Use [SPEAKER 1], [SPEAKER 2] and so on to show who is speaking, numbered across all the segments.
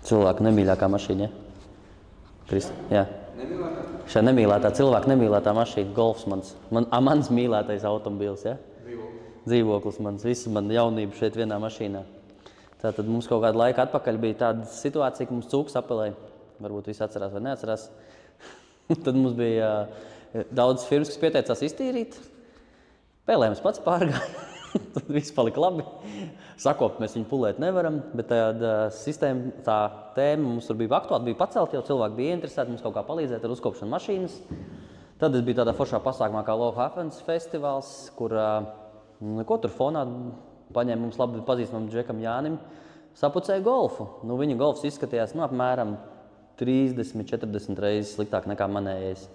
[SPEAKER 1] Cilvēku nemīļākā mašīna, ja? Jā. Šajā nemīlētā cilvēka nemīlētā mašīna, Golfs mans mīlētais automobīls, ja? Dzīvoklis mans, visu man jaunību šeit vienā mašīnā. Tātad mums kaut kādu laiku atpakaļ bija tāda situācija, ka mums cūks apelēja. Varbūt visi atcerās vai neatcerās. Tad mums bija daudz firmas, kas pieteicās iztīrīt. Pēlējums pats pārgāja. Tad viss palika labi. Sakopt mēs viņu pulēt nevaram, bet tāda sistēma, tā tēma mums tur bija aktuāli, bija pacelt, jau cilvēki bija interesēti mums kaut kā palīdzēt ar uzkopšanu mašīnas. Tad es biju tādā foršā pasākumā kā Low Happens festivāls, kur ko tur fonā paņēma mums labi pazīstamam Džekam Jānim, sapucēja golfu. Nu, viņa golfs izskatījās apmēram 30-40 reizes sliktāk nekā manējais.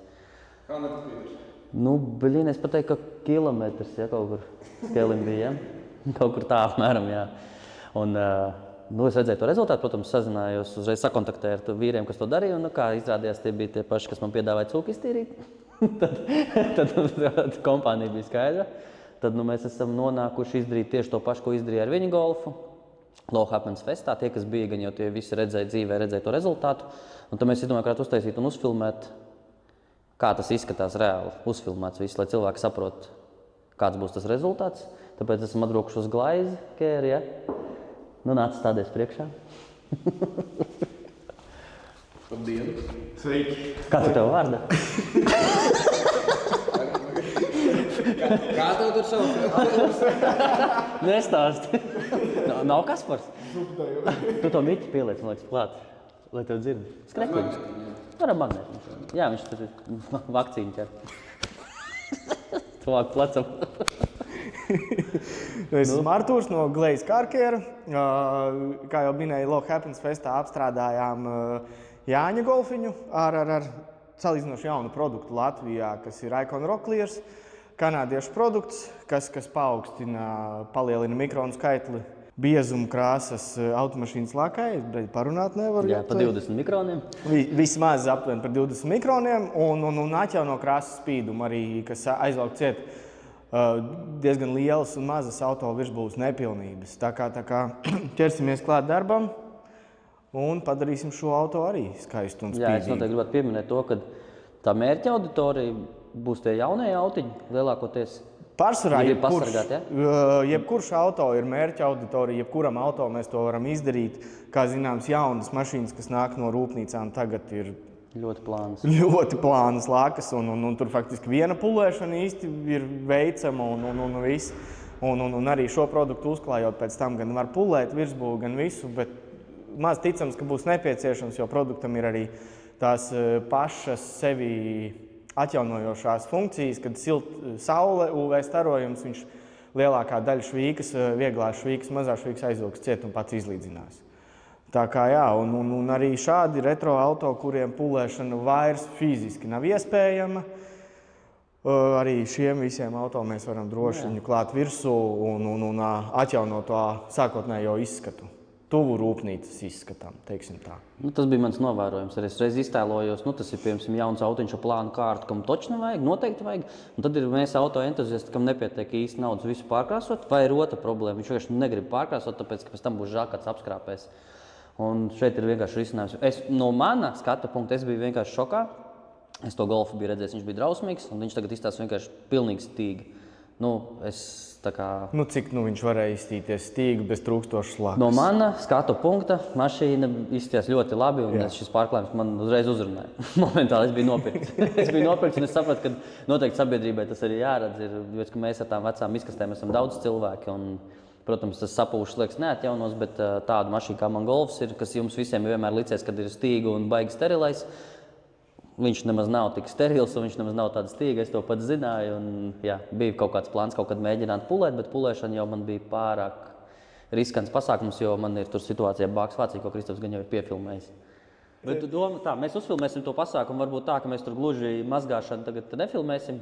[SPEAKER 2] Kā nepatīk?
[SPEAKER 1] Nu, es pateiktu, ka kilometrs, ja, kaut kur skelim bija, ja? Kaut kur tā apmēram, jā. Un, es redzēju to rezultātu, protams, sazinājos, uzreiz sakontaktēju ar vīriem, kas to darīja, un kā izrādījās, tie bija tie paši, kas man piedāvāja cūku iztīrīt. tad kompānija bija skaidra. Tad mēs esam nonākuši izdarīt tieši to pašu, ko izdarīja ar viņu golfu. Low Happens festā, tie, kas bija, gan jau tie visi redzēja dzīvē, redzēja to rezultātu. Un tad mēs domājam, varētu uztaisīt un uzfilmēt, kā tas izskatās reāli, uzfilmēts viss, lai cilvēki saprot, kāds būs tas rezultāts. Tāpēc esam atbraukuši uz glaizi, Kēri, ja? Nu, nāc stādies priekšā.
[SPEAKER 2] Labdien! Sveiki!
[SPEAKER 1] Kā tu tev vārdā?
[SPEAKER 2] Kā tev tur sauc?
[SPEAKER 1] Nestāsti. Nav Kaspars? Tu to miķi pieliec, man liekas, klāt, lai tev dzirdi. Skrepiņš. Varam magnēt. Jā, viņš tur ir vakcīnu ķer. Tuvāk plecam.
[SPEAKER 3] Es esmu Artūrs no Glaze Car Care. Kā jau minēju, Low Happens festā apstrādājām Jāņa golfiņu ar salīdzinoši jaunu produktu Latvijā, kas ir Icon Rock Clears, kanādiešu produkts, kas palielina mikronu skaitli, biezumu krāsas automašīnas lakai. Parunāt nevaru.
[SPEAKER 1] Jā, pa 20 mikroniem.
[SPEAKER 3] Vismaz aptuveni par 20 mikroniem un atjauno krāsas spīdumu arī, kas aizvelk ciet diezgan lielas un mazas auto virsbūves nepilnības. Tā kā ķersimies klāt darbam un padarīsim šo auto arī skaistu un spīdīgu.
[SPEAKER 1] Jā, es noteikti gribētu pieminēt to, ka tā mērķa auditorija būs tie jaunie autiņi lielākoties.
[SPEAKER 3] Pārsvarā
[SPEAKER 1] ja?
[SPEAKER 3] jebkurš auto ir mērķa auditorija, jebkuram auto mēs to varam izdarīt. Kā zināms, jaunas mašīnas, kas nāk no rūpnīcām, tagad ir ļoti plānas lakas, un tur faktiski viena pulēšana īsti ir veicama un viss. Un arī šo produktu uzklājot pēc tam gan var pulēt virsbūvi, gan visu, bet maz ticams, ka būs nepieciešams, jo produktam ir arī tās pašas sevi atjaunojošās funkcijas, kad saule, UV starojums, viņš lielākā daļa švīkas, vieglās švīkas, mazās švīkas aizvilks ciet un pats izlīdzinās. Tā kā jā, un arī šādi retro auto, kuriem pulēšana vairs fiziski nav iespējama, arī šiem visiem auto mēs varam droši viņu klāt virsū un atjaunot to sākotnējo izskatu. Tuvu rūpnīcas izskatām, teiksim tā.
[SPEAKER 1] Nu, tas bija mans novērojums. Es reiz iztēlojos, tas ir, piemēram, jauns autiņš ar plānu kārtu, kam točni vajag, noteikti vajag. Un tad ir mēs auto entuziasti, kam nepietiek īsti naudas visu pārkrāsot, vai ir otra problēma. Viņš vienkārši negrib pārkrāsot, tāpēc, ka pēc tam būs žēl, kāds apskrāpēs. Un šeit ir vienkārši risinājums. No mana skata punkta es biju vienkārši šokā. Es to golfu biju redzējis, viņš bija drausmīgs, un viņš tagad izstāsta vienkārši pilnīgi stīga.
[SPEAKER 3] Cik viņš varēja izstīties stīgu bez trūkstošas lakas?
[SPEAKER 1] No mana skatu punkta mašīna izskatījās ļoti labi, un šis pārklājums man uzreiz uzrunāja. Momentāli es biju nopirkts, un es sapratu, ka noteikti sabiedrībai tas arī jāredz, jo mēs ar tām vecām izkastēm esam daudz cilvēki, un, protams, tas sapūšas liekas neatjaunos, bet tāda mašīna kā man Golfs ir, kas jums visiem vienmēr licies, kad ir stīga un baigi sterilais. Viņš nemaz nav tik sterils, un viņš nemaz nav tāda stīga, es to pats zināju. Un, jā, bija kaut kāds plāns kaut kad mēģināt pulēt, bet pulēšana jau man bija pārāk riskants pasākums, jo man ir tur situācija Bāks Vācija, ko Kristaps gan jau ir piefilmējis. Bet tu domā, mēs uzfilmēsim to pasākumu, varbūt tā, ka mēs tur gluži mazgāšanu tagad nefilmēsim.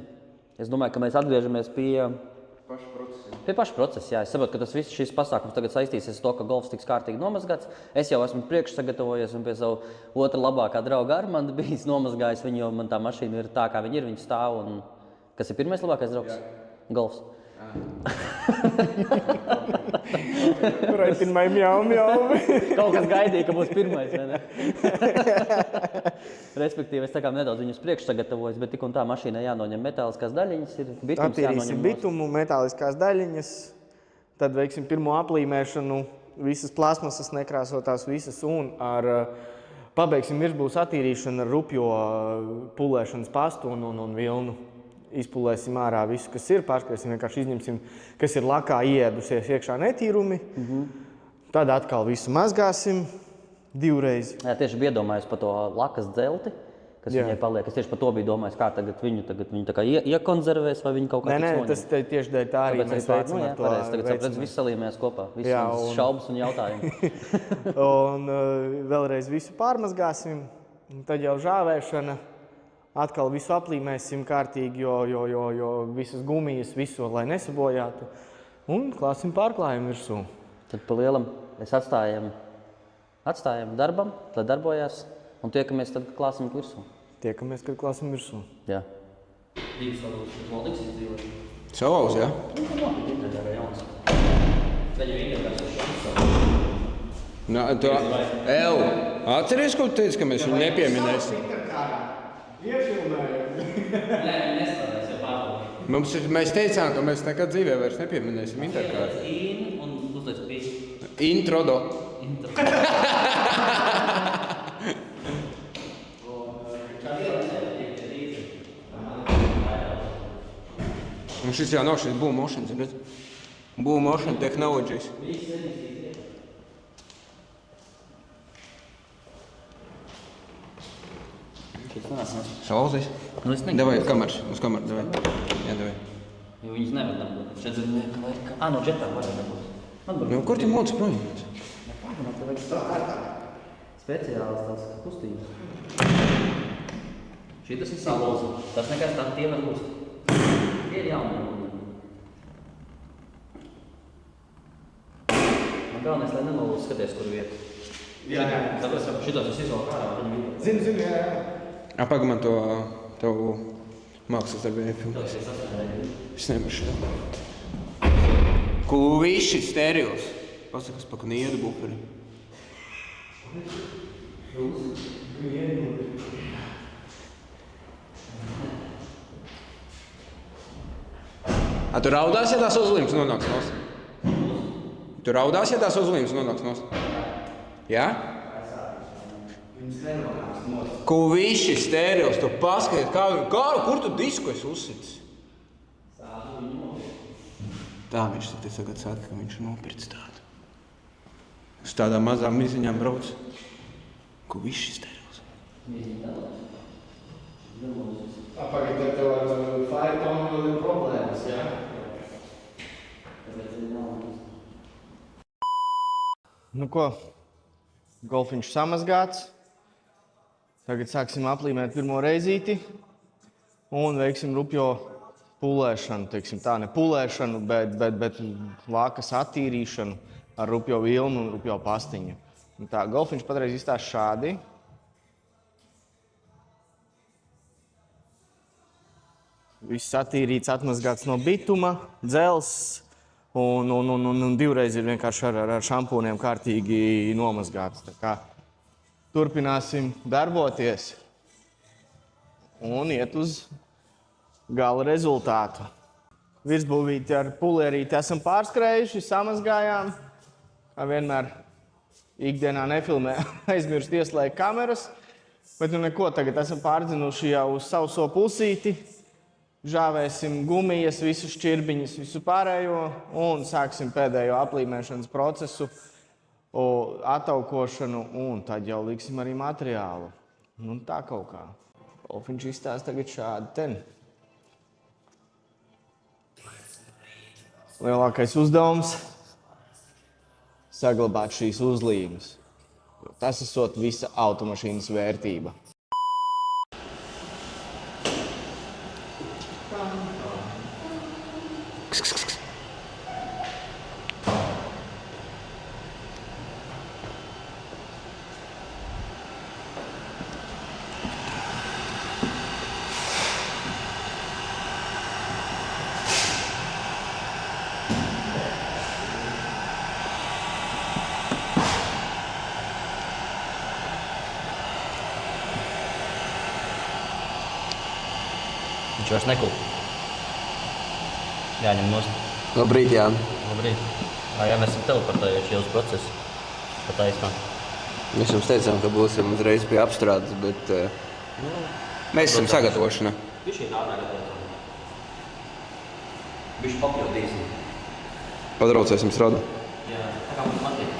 [SPEAKER 1] Es domāju, ka mēs atgriežamies pie paša procesa. Jā, es saprotu, ka tas viss šis pasākums tagad saistīsies ar to, ka golfs tiks kārtīgi nomazgāts. Es jau esmu priekšsagatavojies un pie savu otra labākā drauga Armanda bijis nomazgājis viņu, jo man tā mašīna ir tā, kā viņa ir, viņa stāv. Un... Kas ir pirmais labākais draugs? Jā. Golfs.
[SPEAKER 3] Reitinmai mjau, mjau.
[SPEAKER 1] Kaut kas gaidīja, ka būs pirmais, vai ne? Respektīvi, es tā kā nedaudz viņus priekšsagatavojos, bet tik un tā mašīnai jānoņem metāliskās daļiņas, ir bitums
[SPEAKER 3] Attīrīsim
[SPEAKER 1] jānoņem
[SPEAKER 3] bitumu, metāliskās daļiņas, tad veiksim pirmo aplīmēšanu, visas plasmasas nekrāsotās visas un pabeigsim virsbūs attīrīšanu ar rupjo pulēšanas pastu un vilnu. Izpulēsim ārā visu, kas ir, pārskriesim, vienkārši izņemsim, kas ir lakā ieēdusies iekšā netīrumi. Tad atkal visu mazgāsim divreiz.
[SPEAKER 1] Jā, tieši biju iedomājies par to lakas dzelti, kas viņai paliek. Es tieši par to biju domājis, kā tagad viņu tā kā iekonservēs, vai viņu kaut kā tiks noņemt.
[SPEAKER 3] Tas tieši dēļ tā arī mēs veicam ar to.
[SPEAKER 1] Tagad sapratu, viss salīmējās kopā, visas šaubas un jautājumi.
[SPEAKER 3] Un vēlreiz visu pārmazgāsim, tad jau žāvēšana. Atkal visu aplīmēsim kārtīgi, jo visas gumijas, visu, lai nesabojātu. Un klāsim pārklājumu virsū.
[SPEAKER 1] Tad pa lielam mēs atstājam darbam, lai darbojās, un tiekamies tad, kad klāsim virsū.
[SPEAKER 3] Tiekamies, kad klāsim virsū.
[SPEAKER 1] Jā. Divas valdības izdzīvot.
[SPEAKER 2] Savs, jā? Atceries, ko tu teici, ka mēs viņu nepieminēsim?
[SPEAKER 3] Iefilmējam.
[SPEAKER 1] Nē, nestrādās jau pārdomāt.
[SPEAKER 2] Mēs teicām, ka mēs nekad dzīvē vairs nepieminēsim interkārtu.
[SPEAKER 1] Un uzliec pīši.
[SPEAKER 2] Introdo. Un šis jau nav šis Boom Motion, ziniet? Boom Motion Technologies. Saulzīs?
[SPEAKER 1] Nu, es negribu.
[SPEAKER 2] Davai, uz kameras, davai. Jā, davai.
[SPEAKER 1] Jo viņas nevar dabūt. Šeit zirnieka vai kā? No džetām varētu dabūt.
[SPEAKER 2] Nu, kur tu moc projām?
[SPEAKER 1] Nepārdomāt, tev vajag tā ērtāk. Speciāls tās kustības. Šitas ir salūza. Tas nekas tā tie var būt. Tie ir jauni. Man galvenais, lai nenolūdz skaties, kur vieta.
[SPEAKER 3] Jā.
[SPEAKER 1] Šitos es izvalku ārā.
[SPEAKER 3] Zinu, jā.
[SPEAKER 2] Apag man to tavu mākslas darbību filmēs. Es nevaru šitā. Kluviši stereos. Pasakas pa kniedu buferi. A tu raudās, ja tās uzlīmes nonāks nost? Tu raudās, ja tās uzlīmes nonāks nost? Jā? Kluviši stereos. Tu paskaties, kur tu disku esi uzsitis? Tā viņš tagad saka, ka viņš nopirts tādu. Uz tādām mazām miziņām brauc. Kluviši stereos.
[SPEAKER 3] Pagaid, tev ar Firetone vēl ir problēmas, jā? Nu ko, golfiņš samazgāts. Tagad sāksim aplīmēt pirmo reizīti un veiksim rupjo pulēšanu, teiksim tā, ne pulēšanu, bet lākas attīrīšanu ar rupjo vilnu un rupjo pastiņu. Un tā, golfiņš patreiz izstās šādi. Viss attīrīts, atmazgāts no bituma, dzels un divreiz ir vienkārši ar šampūniem kārtīgi nomazgāts. Tā kā turpināsim darboties un iet uz gala rezultātu. Virsbūvīti ar pulierīti esam pārskrējuši, samazgājām. Kā vienmēr ikdienā nefilmē aizmirst ieslēgt kameras, bet nu neko, tagad esam pārdzinuši jau uz sauso pusīti. Žāvēsim gumijas, visu šķirbiņas, visu pārējo un sāksim pēdējo aplīmēšanas procesu, ataukošanu un tad jau liksim arī materiālu. Nu tā kaut kā. Golfiņš izstās tagad šādi ten. Lielākais uzdevums – saglabāt šīs uzlīmes. Tas esot visa automašīnas vērtība.
[SPEAKER 1] Viņš vairs nekul. Jāņem nost.
[SPEAKER 2] Labrīt, jā.
[SPEAKER 1] Labrīt. Jā, mēs esam teleportējuši jau uz procesu. Pa taisnā.
[SPEAKER 2] Mēs jums teicām, ka būsim uzreiz pie apstrādes, bet mēs esam sagatavošanā.
[SPEAKER 1] Viņš ir ātrāk gatavs. Viņš papildīsim.
[SPEAKER 2] Padraucēsim strādā.
[SPEAKER 1] Jā, tā kā mums patīk.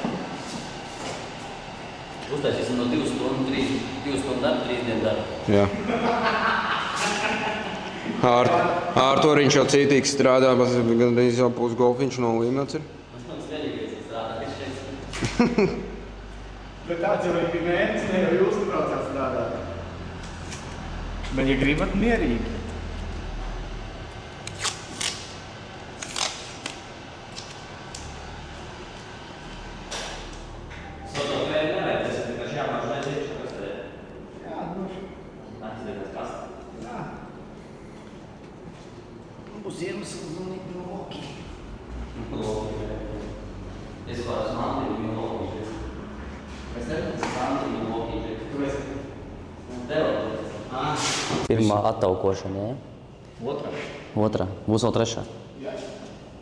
[SPEAKER 1] Uztaisīsim no 2 stundu darba, 3 dienu darba.
[SPEAKER 2] Jā. Ārtoriņš jau cītīgs strādā, gandrīz jau pusgolfiņš no līmēts ir.
[SPEAKER 1] Man svarīgais strādāt šeit.
[SPEAKER 3] Bet tāds jau bija mērķis, ne jau jūs nebraucāt strādāt. Bet, ja gribat mierīgi.
[SPEAKER 1] Pirmā attaukošana, jā? Otrā. Būs vēl trešā.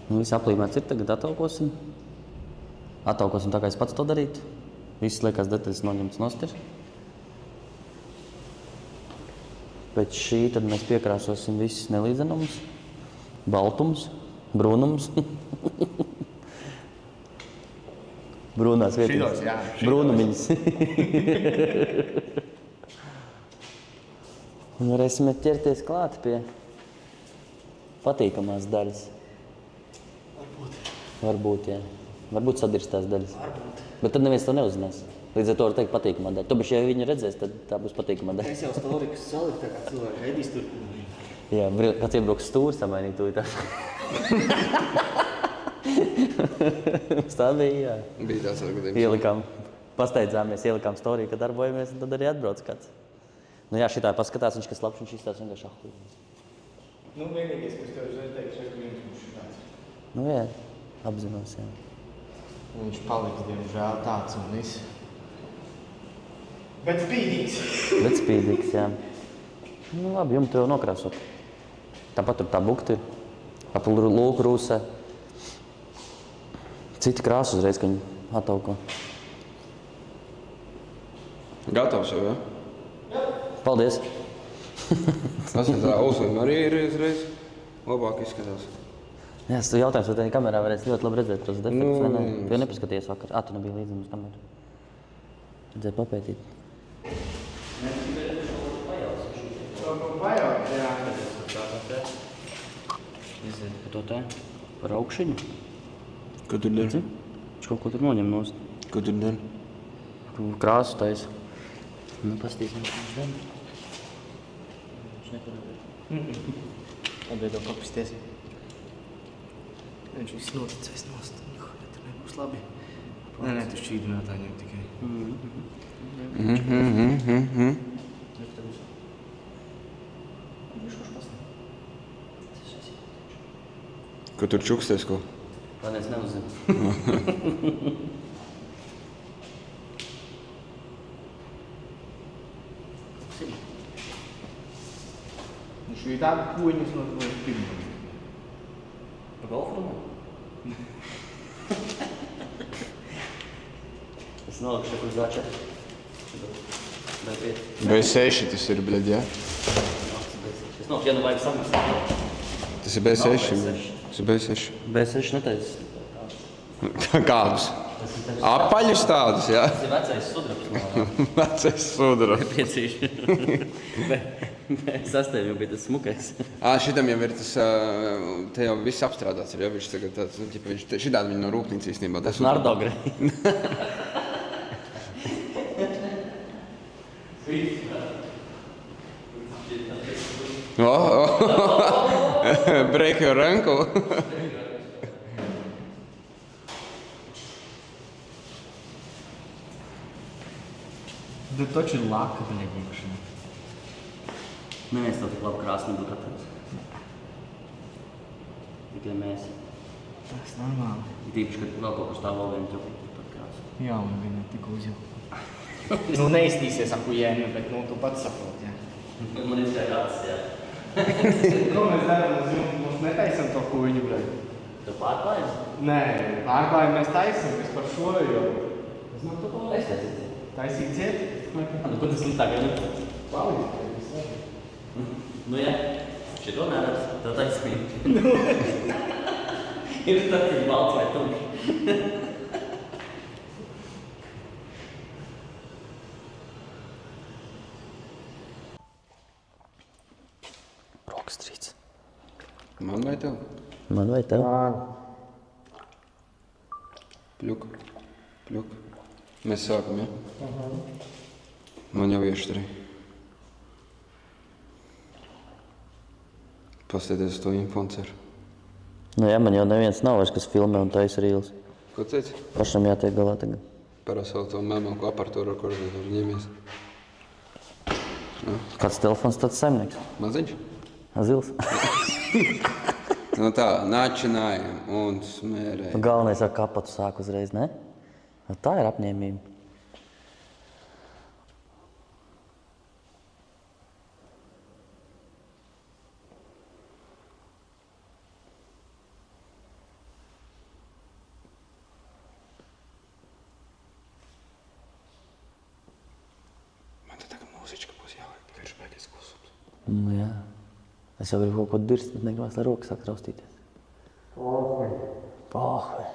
[SPEAKER 1] Nu, visi aplīmēts ir, tagad attaukosim. Attaukosim tā, kā es pats to darītu. Viss liekās detaļas noņemts nost ir. Pēc šī tad mēs piekrāsosim visus nelīdzenumus. Baltums, brūnums. Brūnās vietas.
[SPEAKER 3] Šitos, jā.
[SPEAKER 1] Brūnumiņas. Un varēsim ķerties klāt pie patīkamās daļas. Varbūt, jā. Varbūt sadirstās daļas. Bet tad neviens to neuzzinās. Līdz ar to var teikt patīkamā daļa. Tu, bet ja viņi redzēs, tad tā būs patīkamā daļa.
[SPEAKER 3] Es jau storikus saliku, tā kā cilvēki Edijs tur.
[SPEAKER 1] Jā, kāds iebruks stūri samainīt tūlīt. Tā bija, jā.
[SPEAKER 2] Bija tāds atgadījums.
[SPEAKER 1] Ielikām, pasteidzāmies, ielikām storiju, kad darbojamies, un tad arī atbrauc kāds. Nu jā, šitā paskatās, viņš kas labs, viņš izstās vienkārši ahlīgi.
[SPEAKER 3] Nu, vienīgais, kas tev uzreiz teiks, ka viņš būs šitāds.
[SPEAKER 1] Nu jā, apzinos, jā.
[SPEAKER 3] Viņš paliks, diemžēl, tāds un viss. Bet spīdīgs.
[SPEAKER 1] Bet spīdīgs, jā. Nu labi, jumtu jau nokrāsot. Tāpat tur tā bukti ir. Ap lūku rūsē. Citi krāsu uzreiz, ka viņi attauko.
[SPEAKER 2] Gatavs jau, jā?
[SPEAKER 1] Paldies!
[SPEAKER 2] Tas ir tā uzlīm arī ir uzreiz labāk izskatās.
[SPEAKER 1] Jā, tas jautājums, vai tajā kamerā varēs ļoti labi redzēt tos defektus, vai ne? Tu jau nepaskaties vakar. Tu nebija līdzi mums kamerā. Redzēju papētīt.
[SPEAKER 3] Pajaut, jā.
[SPEAKER 1] Iziet pa to tā, par augšiņu.
[SPEAKER 2] Ko tur dara?
[SPEAKER 1] Viņš kaut ko tur noņem nost.
[SPEAKER 2] Ko tur dara?
[SPEAKER 1] Krāsu taisa. Nu, pastīsim, viņš dara. Viņš nekur.
[SPEAKER 3] Atbeido papisties. Viņš viss noticēs nost. Tur nebūs labi. Nē, tu šķīdinātā ņem tikai.
[SPEAKER 2] Ko tur čuksties, ko?
[SPEAKER 1] Tā neviens neuzzina.
[SPEAKER 3] Viņš ir tāda kuņas no pirmā.
[SPEAKER 1] Pa golfu runā? Es nolikšu kur zača.
[SPEAKER 2] B6 tas ir, bļaļ, jā?
[SPEAKER 1] Es nolikšu, ja nu vajag samaksāt.
[SPEAKER 2] Tas ir B6. Tas ir B6.
[SPEAKER 1] B6 netaisa.
[SPEAKER 2] Kādus? Apaļus tādus, jā?
[SPEAKER 1] Tas ir vecais sudrabs no
[SPEAKER 2] Vecais sudrabs.
[SPEAKER 1] piecīši. B6 jau bija tas smukais.
[SPEAKER 2] Šitam jau ir tas, te jau viss apstrādāts ir, jā? Viņš tagad tāds, viņš šitādi viņa no rūpnīca īstenībā.
[SPEAKER 1] Tas Nardogre.
[SPEAKER 2] Break your ankle.
[SPEAKER 3] Bet taču ir laka neņemšana.
[SPEAKER 1] Neviens to tik labu krāsu nebūtu atradis. Tikai mēs.
[SPEAKER 3] Tas normāli.
[SPEAKER 1] Tīpaši, kad vēl kaut kur stāv vēl viena ķopīta par krāsu.
[SPEAKER 3] Jā, un viņa tik uzjauka. Nu, neiztīsies akujēni, bet nu, tu pats saproti, jā.
[SPEAKER 1] Man ir tā kāds, jā.
[SPEAKER 3] Ko mēs darām uz jums? Mums netaisam to kuģi, bļaļ.
[SPEAKER 1] Tu pārklājies?
[SPEAKER 3] Nē, pārklājam mēs taisam, es par šo, jo...
[SPEAKER 1] Es teicu.
[SPEAKER 3] Taisīt ciet?
[SPEAKER 1] Nu, ko tas sliktāk ir?
[SPEAKER 3] Palīdz.
[SPEAKER 1] Nu, jā. Šito neredz. Tev taisnība. Ir tas, kas balts vai tumšs. Brokstrīts.
[SPEAKER 2] Man vai tev?
[SPEAKER 1] Man vai tev?
[SPEAKER 2] Pļuk. Pļuk. Mēs sākam, ja? Man jau ieštrī. Pastieties to infonceru.
[SPEAKER 1] Nu jā, man jau neviens nav vairs, kas filmē un taisa rīles.
[SPEAKER 2] Ko teici?
[SPEAKER 1] Pašam jātiek galā tagad.
[SPEAKER 2] Parasti vēl to mēmelku aparatūru, ar kuru tur ņemies.
[SPEAKER 1] Kāds telefons tāds saimnieks?
[SPEAKER 2] Maziņš?
[SPEAKER 1] Zils.
[SPEAKER 2] Nu tā, načinājam un smērējam.
[SPEAKER 1] Galvenais ar kapatu sāk uzreiz, ne? Tā ir apņēmība.
[SPEAKER 2] Man te tagad mūzička būs jāvajag, ka viņš beigies klusums.
[SPEAKER 1] Nu jā. Es jau gribu kaut ko dirst, bet negribas, lai rokas sāk raustīties. Pohve.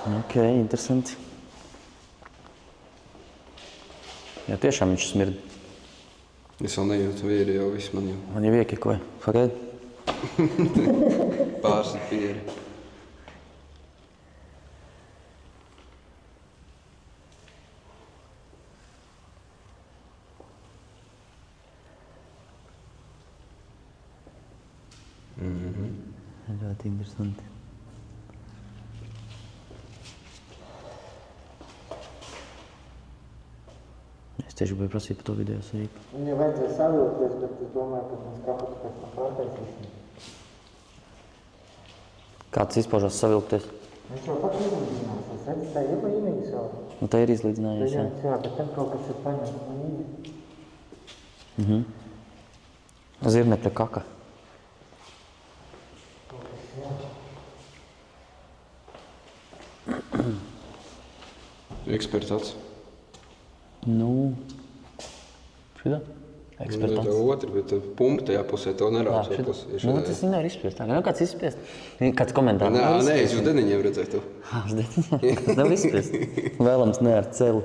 [SPEAKER 1] Ok, interesanti. Jā, tiešām viņš smird.
[SPEAKER 2] Es vēl nejūtu vīri, jau viss man jau
[SPEAKER 1] Man jau iekikoja. Pagaid.
[SPEAKER 2] pārsit pieri.
[SPEAKER 1] Ļoti interesanti. Es tieši gribēju prasīt par to video sīku.
[SPEAKER 4] Viņai vajadzēja savilkties, bet es domāju, ka mēs kāpatu pēc tam pārtaisīsim.
[SPEAKER 1] Kāds izpaužās savilkties?
[SPEAKER 4] Viņš jau pat izlīdzinās, es redzu, tā ir līnijas jau.
[SPEAKER 1] Nu, tā ir izlīdzinājies, jā.
[SPEAKER 4] Jā, bet tam kaut kas ir paņemts no īņa.
[SPEAKER 1] Zirnekļa kaka.
[SPEAKER 2] Eksperts acs.
[SPEAKER 1] Nu, šitā? Eksperts.
[SPEAKER 2] Tā otri, bet pumpa tajā pusē to nerāds.
[SPEAKER 1] Nu, tas viņi nevar izspiest. Tā, kāds izspiest? Kāds komentārs?
[SPEAKER 2] Nē, es uz deniņiem redzēju to.
[SPEAKER 1] Uz deniņiem? Tas nevar izspiest. Vēlams ne ar celi.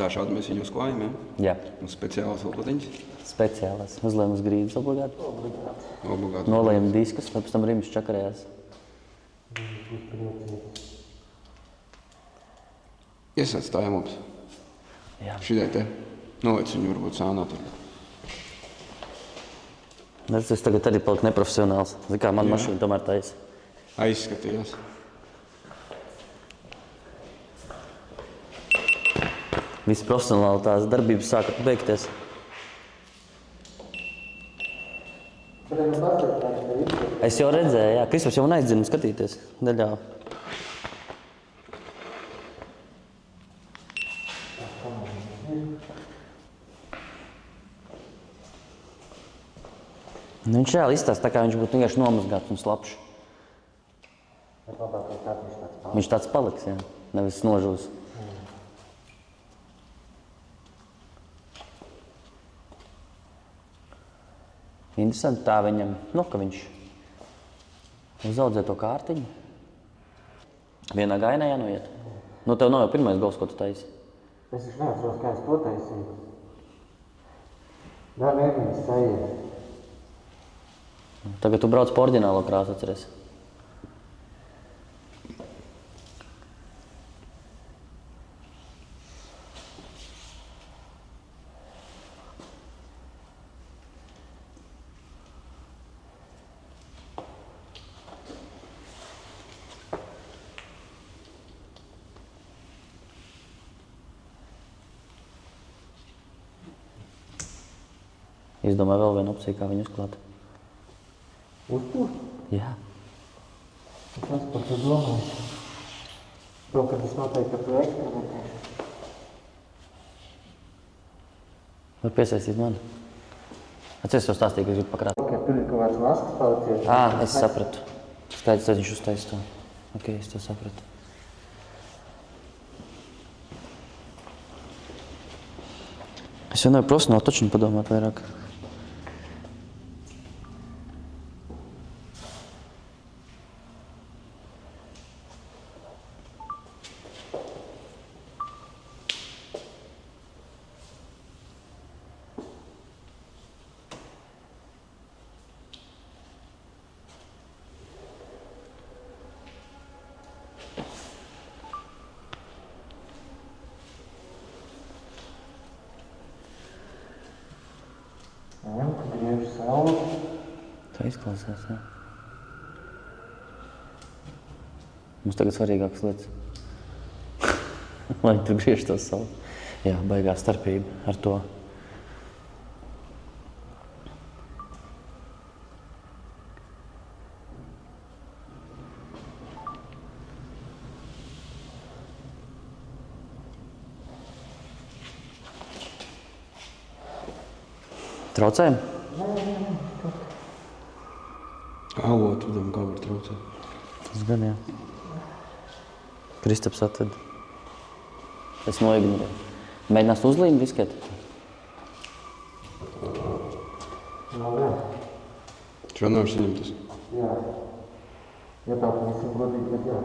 [SPEAKER 2] Tā šādi mēs viņu uzklājam, ja?
[SPEAKER 1] Jā,
[SPEAKER 2] Un speciāls valpatiņas.
[SPEAKER 1] speciālās. Uzlējam uz grīdas obligāti.
[SPEAKER 2] Obligāti.
[SPEAKER 1] Nolējam diskus, lai pēc tam rims čakarējās.
[SPEAKER 2] Iesaistājam mums.
[SPEAKER 1] Jā.
[SPEAKER 2] Šitai te. Novēc viņu varbūt sānā tur.
[SPEAKER 1] Es tagad arī paliku neprofesionāls. Zini, kā man mašīna tomēr taisa.
[SPEAKER 2] Aizskatījās.
[SPEAKER 1] Viss profesionāli tās darbības sāka beigties. Es jau redzēju, jā. Kristaps jau man aizdzina skatīties. Neļāva. Nu, viņš reāli izstāsta, tā kā viņš būtu vienkārši nomazgāts un slapšs. Viņš tāds paliks, jā. Nevis nožūs. Interesanti tā viņam, nu, ka viņš uzaudzē to kārtiņu. Vienā gainā jānoiet. Nu, tev nav jau pirmais gals, ko tu taisi.
[SPEAKER 4] Es taču neatceros, kā es to taisīju. Vēl vienīgs sajiet.
[SPEAKER 1] Tagad tu brauc pa oriģinālo krāsu, atceries. Izdomāju vēl vienu opciju, kā viņu uzklāt.
[SPEAKER 4] Uzpūst?
[SPEAKER 1] Jā.
[SPEAKER 4] Es par to domāju. To, kad es noteikti ar to eksperimentēšu.
[SPEAKER 1] Var piesaistīt mani. Atceries to stāstīju, ka gribu pakrāt.
[SPEAKER 4] Ok, tur ir kaut kāds maskas palicies.
[SPEAKER 1] Es sapratu. Skaidrs, tad viņš uztais to. Ok, es to sapratu. Es jau nevaru profesionāli taču padomāt vairāk.
[SPEAKER 4] Jā, tu grieži sauli.
[SPEAKER 1] Tā izklausās, jā. Mums tagad svarīgākas lietas. Lai tur griež to savu. Jā, baigā starpība ar to. Traucējam?
[SPEAKER 2] Alotu, kā var traucēt.
[SPEAKER 1] Tas gan, jā. Kristaps atved. Es noignorēju. Mēģinās uzlīmi viskēt?
[SPEAKER 4] Jā.
[SPEAKER 2] Šo nevar saņemt tas.
[SPEAKER 4] Jā. Ja tā pavisam godīgi, tad jā.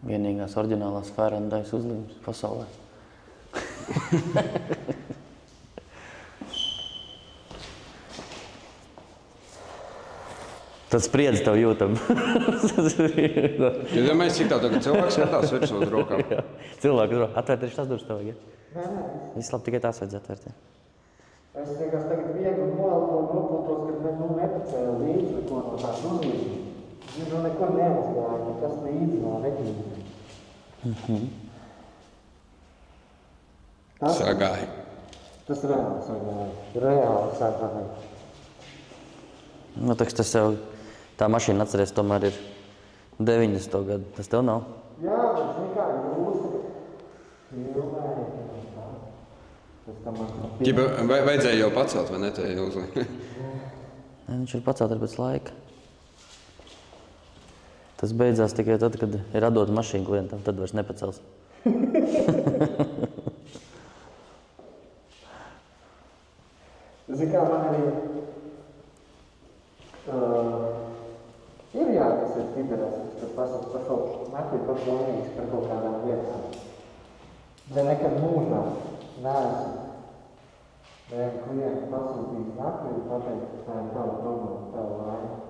[SPEAKER 1] Vienīgās oriģinālās Fahrenheit uzlīmes pasaulē. Tas spriedzi tev jūtam.
[SPEAKER 2] Ja domājies, cik tā tagad cilvēks skatās virsū uz rokām.
[SPEAKER 1] Cilvēku rokām. Atvērt arī tās durvis tev, ja? Viss labi, tikai tās vajadzētu atvērt, ja?
[SPEAKER 4] Es vienkārši tagad viegli nopūtos, kad nepacēlu līdzi neko no tās uzlīmes. Nekur neuzgāja, nekas līdzi nav neķīvi.
[SPEAKER 2] Sagāja.
[SPEAKER 4] Tas reāli sagāja. Reāli sagāja.
[SPEAKER 1] Nu, tas jau, tā mašīna atceries, tomēr ir 90. gadu. Tas tev nav?
[SPEAKER 4] Jā, bet zini kā, jūsu filmēja. Tas tam man...
[SPEAKER 2] Vajadzēja jau pacelt, vai ne, te uzlī?
[SPEAKER 1] Nē, viņš ir pacelt arī pēc laika. Tas beidzās tikai tad, kad ir atdota mašīna klientam, tad vairs nepacels.
[SPEAKER 4] Zini kā, man arī ir jākas ir tiberās, kad pasaules par šo nakli par domīgs par kaut kādām lietām. Bet nekad mūžā neesmu klientu pasūtījis nakli un pateikt, ka tā ir tava problēma, tava laima.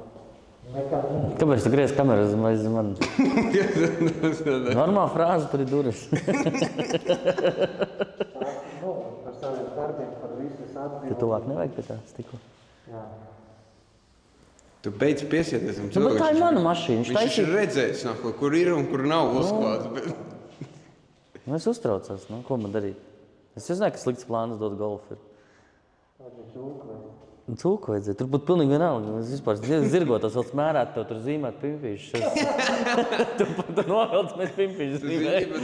[SPEAKER 1] Kāpēc tu griezi kameras aiz mani? Normāla frāze, tur ir durvis.
[SPEAKER 4] Par saviem darbiem, par visu es atbildēju.
[SPEAKER 1] Tu tuvāk nevajag pie tā stikla?
[SPEAKER 4] Jā.
[SPEAKER 2] Tu beidz piesieties un
[SPEAKER 1] Nu, bet tā ir mana mašīna.
[SPEAKER 2] Viņš ir redzējis, kur ir un kur nav uzklāts.
[SPEAKER 1] Nu, es uztraucos, ko man darīt? Es zināju, ka slikts plāns dot golfu ir. Cūku vajadzēja. Tur būtu pilnīgi vienalga. Es vispār zirgotos vēl smērētu, tev tur zīmētu pimpīšus. Tu novelc, mēs pimpīšus zīmējam.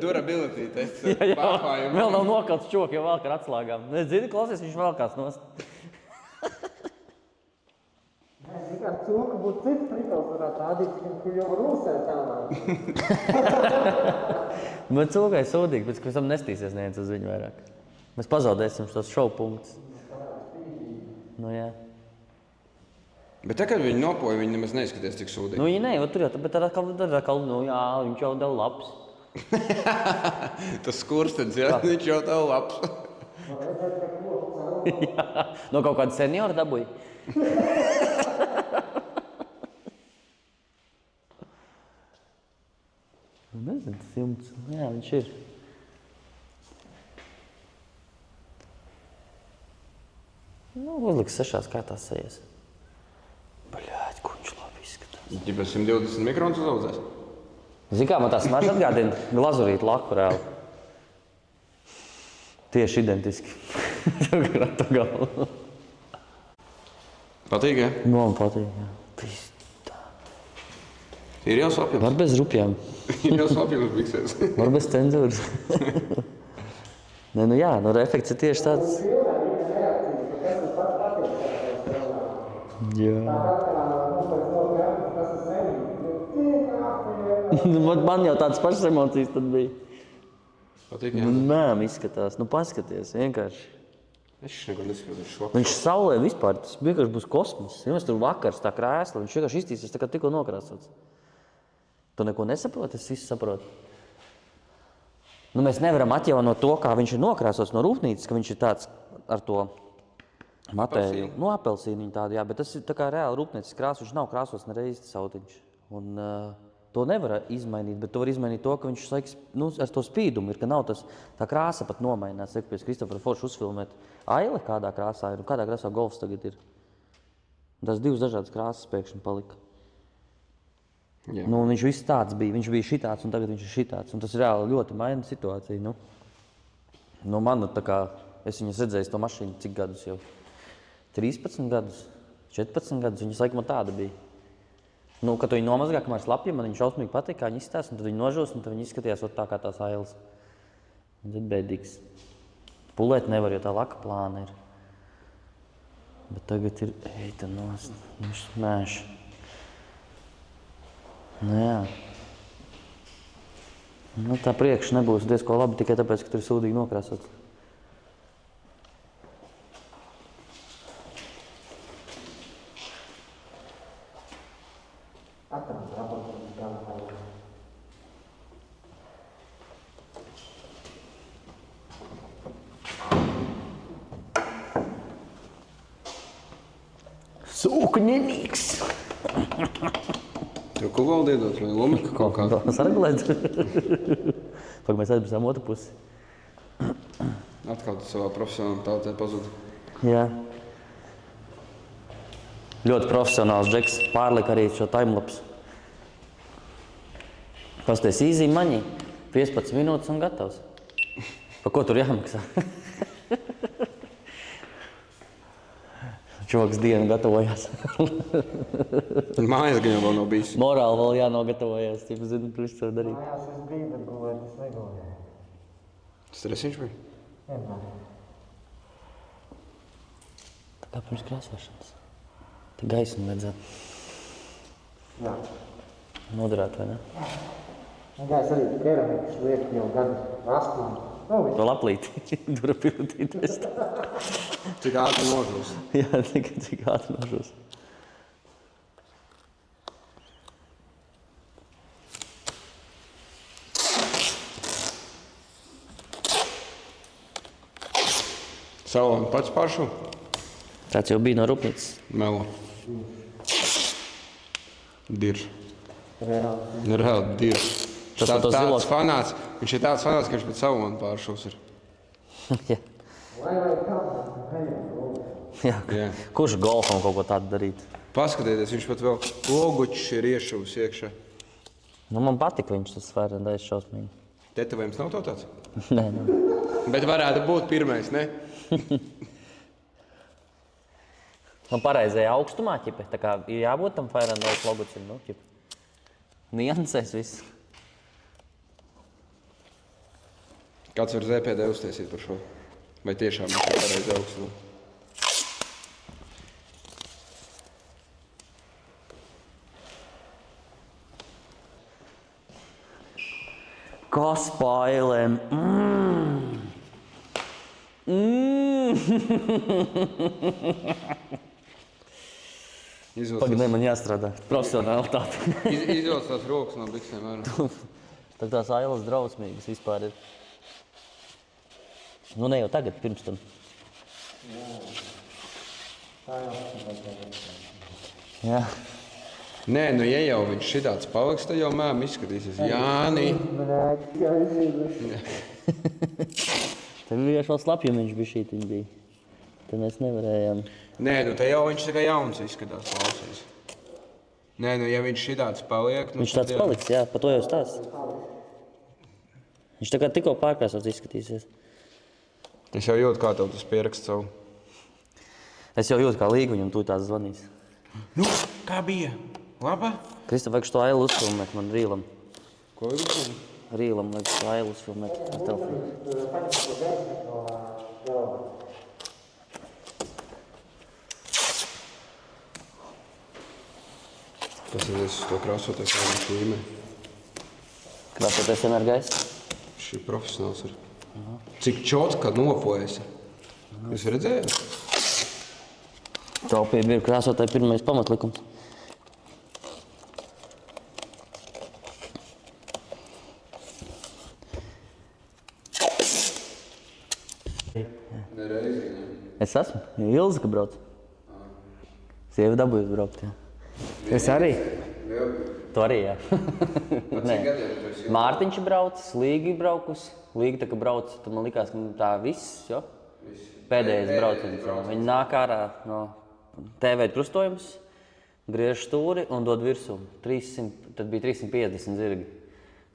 [SPEAKER 2] Durability tests.
[SPEAKER 1] Vēl nav nokauts čoki, jau velk ar atslāgām. Es zinu, klausies, viņš velkās nost.
[SPEAKER 4] Nē, tikai cūka būtu cits prikals, varētu ādīt, kur jau rūsē tālāk.
[SPEAKER 1] Bet cūkai sūdīgi, pēc tam nestīsies neviens uz viņu vairāk. Mēs pazaudēsim šos šovu punktus. Nu, jā.
[SPEAKER 2] Bet tā, kad viņi nopoja, viņi nemaz neizskaties tik sūdīgi.
[SPEAKER 1] Nu, viņi ne, tur jau, bet tad atkal, nu jā, viņš jau deva labs.
[SPEAKER 2] Tas skurstens, jā, viņš jau tev labs.
[SPEAKER 1] Jā, no kaut kāda seniora dabūja. Nezinu, tas jumts, jā, viņš ir. Nu, uzliks 6 kārtās sejas. Bļāģ, ko viņš labi izskatās.
[SPEAKER 2] Ģipa 120 mikrons uzaudzēs?
[SPEAKER 1] Zini kā, man tā smarža atgādina glazurīt laku reāli. Tieši identiski. Ratu galvu.
[SPEAKER 2] Patīk, ja?
[SPEAKER 1] Man patīk, jā.
[SPEAKER 2] Ir jau slapjums.
[SPEAKER 1] Var bez rupjām.
[SPEAKER 2] Ir jau slapjums biksēs.
[SPEAKER 1] Var bez cenzūras. Nē, nu jā, nu efekts ir tieši tāds. Jā. Man jau tādas pašas emocijas tad bija.
[SPEAKER 2] Patīk, jā?
[SPEAKER 1] Mēm izskatās. Nu paskaties, vienkārši.
[SPEAKER 2] Es neko neskatījos šo.
[SPEAKER 1] Viņš saulē vispār, tas vienkārši būs kosmos. Ja mēs tur vakars tā krēsla, viņš vienkārši iztīsies tā kā tikko nokrāsots. Tu neko nesaproti, es visu saprotu. Nu, mēs nevaram atjaunot to, kā viņš ir nokrāsots no rūpnīcas, ka viņš ir tāds ar to matēju. Nu, apelsīniņu tādu, jā, bet tas ir tā kā reāli rūpnīcas krāsa, viņš nav krāsots nereiz tas autiņš. Un to nevar izmainīt, bet to var izmainīt to, ka viņš laiks, nu, ar to spīdumu ir, ka nav tas, tā krāsa pat nomainās. Seku pēc Kristofera Forša uzfilmēt Aile, kādā krāsā ir, un kādā krāsā golfs tagad ir. Un tās divas dažādas krāsas pēkšņi palika.
[SPEAKER 2] Jā.
[SPEAKER 1] Nu, viņš viss tāds bija, viņš bija šitāds, un tagad viņš ir šitāds. Un tas reāli ļoti maina situāciju. Nu, man tā kā, es viņas redzēju to mašīnu, cik gadus jau? 13 gadus, 14 gadus, viņas laikam tāda bija. Nu, kad tu viņu nomazgā, kamēr slapja, man viņa šausmīgi patīk, kā viņa izstās, un tad viņa nožos, un tad viņa izskatījās tā kā tās ailes. Un tad bēdīgs. Pulēt nevar, jo tā laka plāna ir. Bet tagad ir, eita nost, viņš smēš. Nu jā. Nu, tā priekš nebūs diezko labi tikai tāpēc, ka tur ir sūdīgi nokrāsots. Sūkņinīgs!
[SPEAKER 2] Tev kuvaldi iedot vai lomika kaut kā?
[SPEAKER 1] Sargulēt. Pag mēs aizbēsām otru pusi.
[SPEAKER 2] Atkal tu savā profesionālitātē pazudi.
[SPEAKER 1] Jā. Ļoti profesionāls džeks. Pārlika arī šo timelapsu. Pasties īzī maņī. 15 minūtes un gatavs. Pa ko tur jāmaksā? Čoks dienu gatavojās.
[SPEAKER 2] Mājas gan jau vēl nav bijis.
[SPEAKER 1] Morāli vēl jānogatavojās. Cik zinu, visu var darīt.
[SPEAKER 4] Mājās es biju, bet gulēt es negulēju.
[SPEAKER 2] Stresiņš vai?
[SPEAKER 4] Vienmēr.
[SPEAKER 1] Tā kā pirms krāsošanas. Te gaismu vajadzētu
[SPEAKER 4] Jā.
[SPEAKER 1] nodarāt, vai ne?
[SPEAKER 4] Jā, es arī keramikas lieku jau gadu rasklām.
[SPEAKER 1] Vēl aplīti. Dura pilotīt vest.
[SPEAKER 2] Cik ātri nožūs.
[SPEAKER 1] Jā, cik ātri nožūs.
[SPEAKER 2] Saulēm pats pašu?
[SPEAKER 1] Tāds jau bija no rūpnīcas.
[SPEAKER 2] Melo. Dirž.
[SPEAKER 4] Reāli.
[SPEAKER 2] Reāli dirž.
[SPEAKER 1] Tas par to
[SPEAKER 2] Tāds
[SPEAKER 1] zilos.
[SPEAKER 2] fanāts. Viņš ir tāds fanāts, ka viņš pēc Saulēm pāršūs ir.
[SPEAKER 1] Jā.
[SPEAKER 4] Vai kāds nejām gulēt?
[SPEAKER 1] Jā.
[SPEAKER 2] Jā.
[SPEAKER 1] Kurš golfam kaut ko tādu darīt?
[SPEAKER 2] Paskatieties, viņš pat vēl logučs ir iešūs iekšā.
[SPEAKER 1] Nu, man patika viņš tas svērendais šausmīgi.
[SPEAKER 2] Tetovējums nav to tāds?
[SPEAKER 1] Nē, nu.
[SPEAKER 2] Bet varētu būt pirmais, ne?
[SPEAKER 1] Man pareizajā augstumā, ķipi. Tā kā ir jābūt tam svērendais logucim, nu, ķipi. Niansēs viss.
[SPEAKER 2] Kāds var ZPD uztaisīt par šo? Vai tiešām viņš ir pareizi augstumā?
[SPEAKER 1] Kas pailēm? Pagaidām man jāstrādā. Profesionālitāte.
[SPEAKER 2] Izjauc tās rokas no biksēm ārā.
[SPEAKER 1] Tā tās ailes drausmīgas vispār ir. Nu ne jau tagad, pirms tam. Jā.
[SPEAKER 2] Nē, nu ja jau viņš šitāds paliks, tad jau mēm izskatīsies. Jāni!
[SPEAKER 1] Tev bija vēl slapjumiņš bija šītiņ bija. Te mēs nevarējām.
[SPEAKER 2] Nē, nu te jau viņš tā kā jauns izskatās klausīs. Nē, nu ja viņš šitāds paliek... Nu,
[SPEAKER 1] Viņš tāds paliks, jā, pa to jau stāst. Viņš tā kā tikko pārkrāsots izskatīsies.
[SPEAKER 2] Es jau jūtu, kā tev tas pieraksts savu.
[SPEAKER 1] Es jau jūtu, kā līgu viņam tūlīt zvanīs.
[SPEAKER 2] Nu, kā bija? Laba?
[SPEAKER 1] Kristof, vajag šo ailu uzfilmēt man rīlam.
[SPEAKER 2] Ko ir uzfilmēt?
[SPEAKER 1] Rīlam vajag šo ailu uzfilmēt ar telefonu.
[SPEAKER 2] Tas ir uz to krāsoties ārā līmeni.
[SPEAKER 1] Krāsoties vienmēr gaisa?
[SPEAKER 2] Šī profesionāls ir. Cik čotka nopojas. Jūs redzējāt?
[SPEAKER 1] Taupība ir krāsotāji pirmais pamatlikums. Es esmu. Ilze, ka brauc. Sieva dabūjas braukt, jā.
[SPEAKER 3] Es arī.
[SPEAKER 1] Tu arī, jā. Nē. Mārtiņš ir braucis, Līga ir braukusi. Līga tā, ka brauc, tad man likās, ka tā viss, jo? Pēdējais brauciens. Viņi nāk ārā no TV krustojums, griež stūri un dod virsū. 300, tad bija 350 zirgi.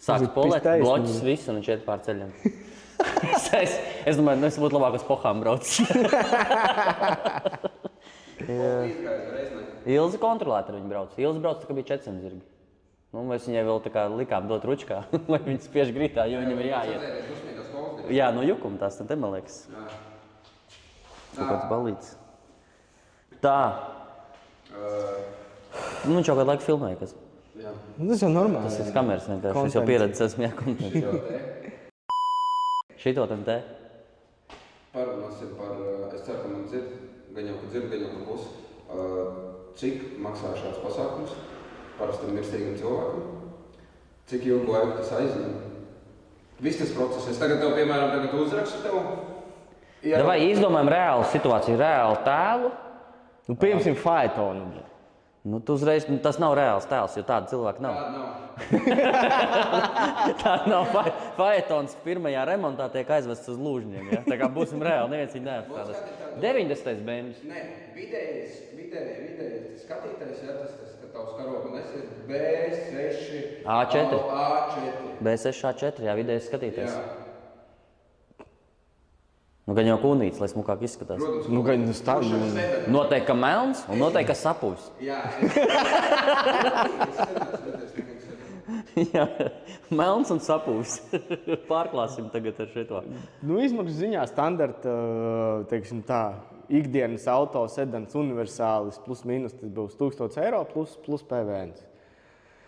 [SPEAKER 1] Sāks polēt, bloķis visu un viņš iet pār ceļiem. Es domāju, es būtu labāk uz pohām braucis. Ilze kontrolēta ar viņu brauc. Ilze brauc, tā kā bija 400 zirgi. Nu, mēs viņai vēl tā kā likām dot ručkā, lai viņi spiež grītā, jo viņam ir jāiet. Jā, no jukuma tās, tad te man liekas. Kaut kāds balīts. Tā. Nu, viņš jau kādu laiku filmēja, kas.
[SPEAKER 3] Tas jau normāli.
[SPEAKER 1] Tas ir kameras vienkārši. Es jau pieredzis, esmu jākontents. Šito tam te?
[SPEAKER 2] Parunāsim par, es ceru, ka man dzird, gan jau ka būs. Cik maksā šāds pasākums parastam mirstīgam cilvēkam? Cik ilgu laiku tas aizņem? Viss tas process. Es tagad tev, piemēram, uzrakstu tev.
[SPEAKER 1] Vai izdomājam reālu situāciju, reālu tēlu?
[SPEAKER 3] Nu, piemēram, faetonu.
[SPEAKER 1] Nu, tu uzreiz, tas nav reāls tēls, jo tāda cilvēka nav. Tāda nav. Faetons pirmajā remontā tiek aizvests uz Lūžņiem. Ja? Tā kā būsim reāli, neviens viņu neapstādās. 90. bēnus.
[SPEAKER 2] Nē, vidējais skatītājs, ja, tas, ka tavs karogu nesies B6,
[SPEAKER 1] A4.
[SPEAKER 2] A4.
[SPEAKER 1] B6, A4, jā, vidējais skatītājs. Nu, gan jau kūnīts, lai smukāk izskatās.
[SPEAKER 2] Protams,
[SPEAKER 3] Nu, gan tas tā.
[SPEAKER 1] Noteikti, ka melns un noteikti, ka sapūs.
[SPEAKER 2] Jā,
[SPEAKER 1] Jā, melns un sapūs. Pārklāsim tagad ar šito.
[SPEAKER 3] Nu, izmaksu ziņā standarta, teiksim tā, ikdienas auto sedans universālis plus mīnus, tas būs 1000 eiro plus PVN.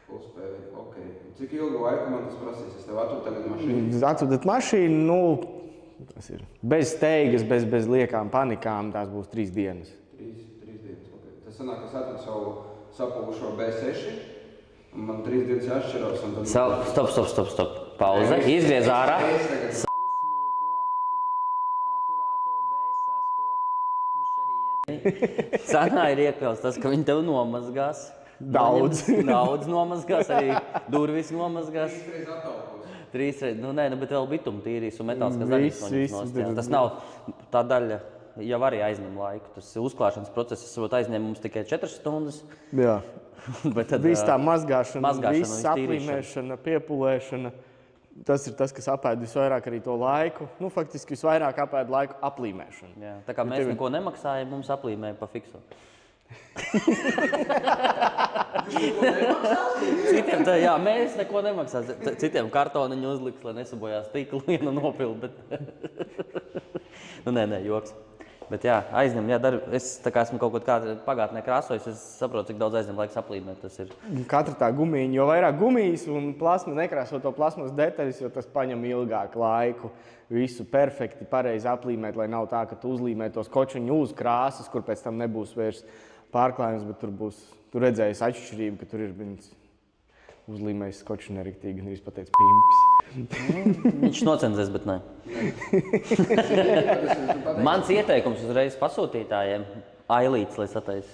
[SPEAKER 2] Plus PVN, ok. Cik ilgu laiku man tas prasīs? Es tev atvedu tagad mašīnu.
[SPEAKER 3] Atvedat mašīnu, nu, tas ir bez steigas, bez liekām panikām, tās būs 3 dienas.
[SPEAKER 2] 3 dienas, ok. Tas sanāk, es atvedu savu sapūšo B6, un man 3 dienas jāšķirās. Un tad...
[SPEAKER 1] Stop. Pauze. Izgriez ārā. Sanā ir iekļauts tas, ka viņi tev nomazgās.
[SPEAKER 3] Daudz.
[SPEAKER 1] Daudz nomazgās, arī durvis nomazgās.
[SPEAKER 2] 3 reizes attaupos.
[SPEAKER 1] 3 reizes, nu nē, bet vēl bituma tīrīs un metāls, kas daļas noņems nost. Jā. Tas nav, tā daļa jau arī aizņem laiku. Tas uzklāšanas process, varbūt aizņem mums tikai 4 stundas.
[SPEAKER 3] Jā.
[SPEAKER 1] Bet tad,
[SPEAKER 3] Viss tā mazgāšana, viss
[SPEAKER 1] un
[SPEAKER 3] aplīmēšana, piepulēšana. Tas ir tas, kas apēd visvairāk arī to laiku. Nu, faktiski visvairāk apēd laiku aplīmēšanu.
[SPEAKER 1] Jā, tā kā mēs neko nemaksājam, mums aplīmēja pa fiksu. Citiem tā, jā, mēs neko nemaksāsim. Citiem kartoniņu uzliks, lai nesabojās tīklu vienu nopild, bet... Nu, nē, joks. Bet jā, aizņem, jā, es tā kā esmu kaut ko kādā pagātnē krāsojis, es saprotu, cik daudz aizņem laiks aplīmēt, tas ir.
[SPEAKER 3] Katra tā gumiņa, jo vairāk gumijas un plasma nekrāso to plasmas detaļas, jo tas paņem ilgāku laiku. Visu perfekti, pareizi aplīmēt, lai nav tā, ka tu uzlīmē tos kočiņu uz krāsas, kur pēc tam nebūs vairs pārklājums, bet tur redzējas atšķirība, ka tur ir viņas uzlīmējis skoču neriktīgi, un viņš pateica pimpis.
[SPEAKER 1] Viņš nocenzēs, bet nē. Mans ieteikums uzreiz pasūtītājiem ailīts, lai sataisi.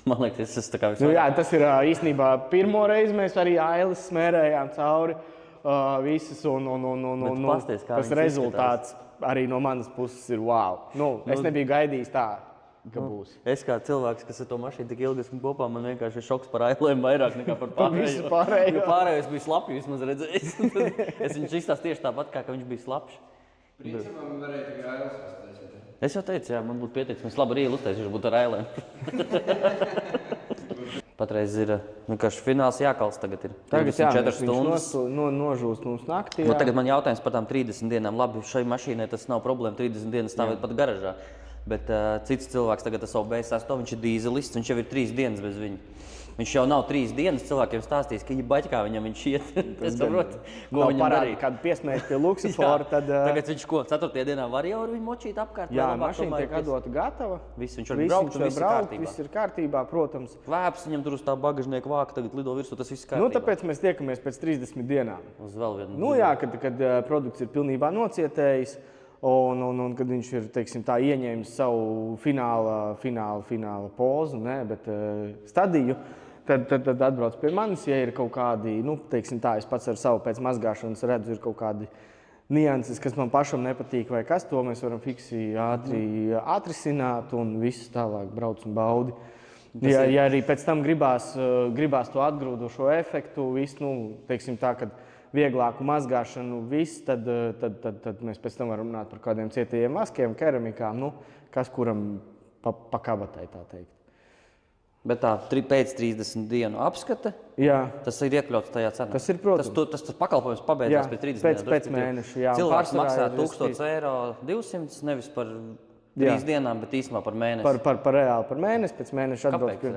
[SPEAKER 1] Man liekas, tas tā kā
[SPEAKER 3] Nu, jā, tas ir īstenībā pirmo reizi mēs arī ailes smērējām cauri visas, un
[SPEAKER 1] pasties, kā
[SPEAKER 3] tas
[SPEAKER 1] viņas
[SPEAKER 3] rezultāts arī no manas puses ir wow. Nu, es nebiju gaidījis tā, ka būs.
[SPEAKER 1] Es kā cilvēks, kas ar to mašīnu tik ilgi esmu kopā, man vienkārši ir šoks par ailēm vairāk nekā par
[SPEAKER 3] visu
[SPEAKER 1] pārējo.
[SPEAKER 3] pārējo.
[SPEAKER 1] Jo pārējais bija slapji, vismaz redzējis. Es viņš izstāst tieši tāpat, kā viņš bija slapjš.
[SPEAKER 2] Principā man varēja tikai ailes uztaisīt.
[SPEAKER 1] Es jau teicu, jā, man būtu pieticis, mēs labi rīli uztaisīšu, būtu ar ailēm. Patreiz ir vienkārši fināls jākals tagad ir.
[SPEAKER 3] Tagad
[SPEAKER 1] 24 stundas.
[SPEAKER 3] Nožūst mums naktī.
[SPEAKER 1] Nu, tagad man jautājums par tām 30 dienām. Labi, šai mašīnai tas nav problēma, 30 dienas stāvēt pat garažā. Bet cits cilvēks tagad ar savu B8, viņš ir dīzelists, viņš jau ir 3 dienas bez viņa. Viņš jau nav 3 dienas cilvēkiem stāstījis, ka viņa baļķā viņam viņš iet. Es saprotu, ko viņam darīt.
[SPEAKER 3] Kad piesmējas pie luksofora, tad...
[SPEAKER 1] Tagad viņš ko, 4. dienā var jau ar viņu močīt apkārt?
[SPEAKER 3] Jā, mašīna tiek atdota gatava.
[SPEAKER 1] Viņš var braukt un
[SPEAKER 3] viss ir kārtībā, protams.
[SPEAKER 1] Klēps viņam tur uz tā bagažnieka vāka, tagad lido virsū, tas viss kārtībā.
[SPEAKER 3] Nu, tāpēc mēs tiekamies pēc 30 dienām.
[SPEAKER 1] Uz vēl vienu.
[SPEAKER 3] Nu jā, kad produkts ir pilnībā nocietējis. Un kad viņš ir, teiksim, tā ieņēmis savu fināla pozu, bet stadiju, tad atbrauc pie manis, ja ir kaut kādi, teiksim tā, es pats ar savu pēc mazgāšanas redzu, ir kaut kādi nianses, kas man pašam nepatīk vai kas, to mēs varam fiksi ātri atrisināt un viss tālāk brauc un baudi. Ja arī pēc tam gribās to atgrūdošo efektu, visu, teiksim tā, kad vieglāku mazgāšanu, viss, tad mēs pēc tam varam runāt par kādiem cietajiem maskiem, keramikām, kas kuram pa kabatai, tā teikt.
[SPEAKER 1] Bet tā pēc 30 dienu apskata, tas ir iekļauts tajā cenā.
[SPEAKER 3] Tas ir, protams.
[SPEAKER 1] Tas pakalpojums pabeidzās pēc 30 dienām.
[SPEAKER 3] Pēc mēneša, jā.
[SPEAKER 1] Cilvēks maksā 1000 eiro 200, nevis par 3 dienām, bet īstenībā par mēnesi.
[SPEAKER 3] Par reāli par mēnesi, pēc mēneša atbrauc.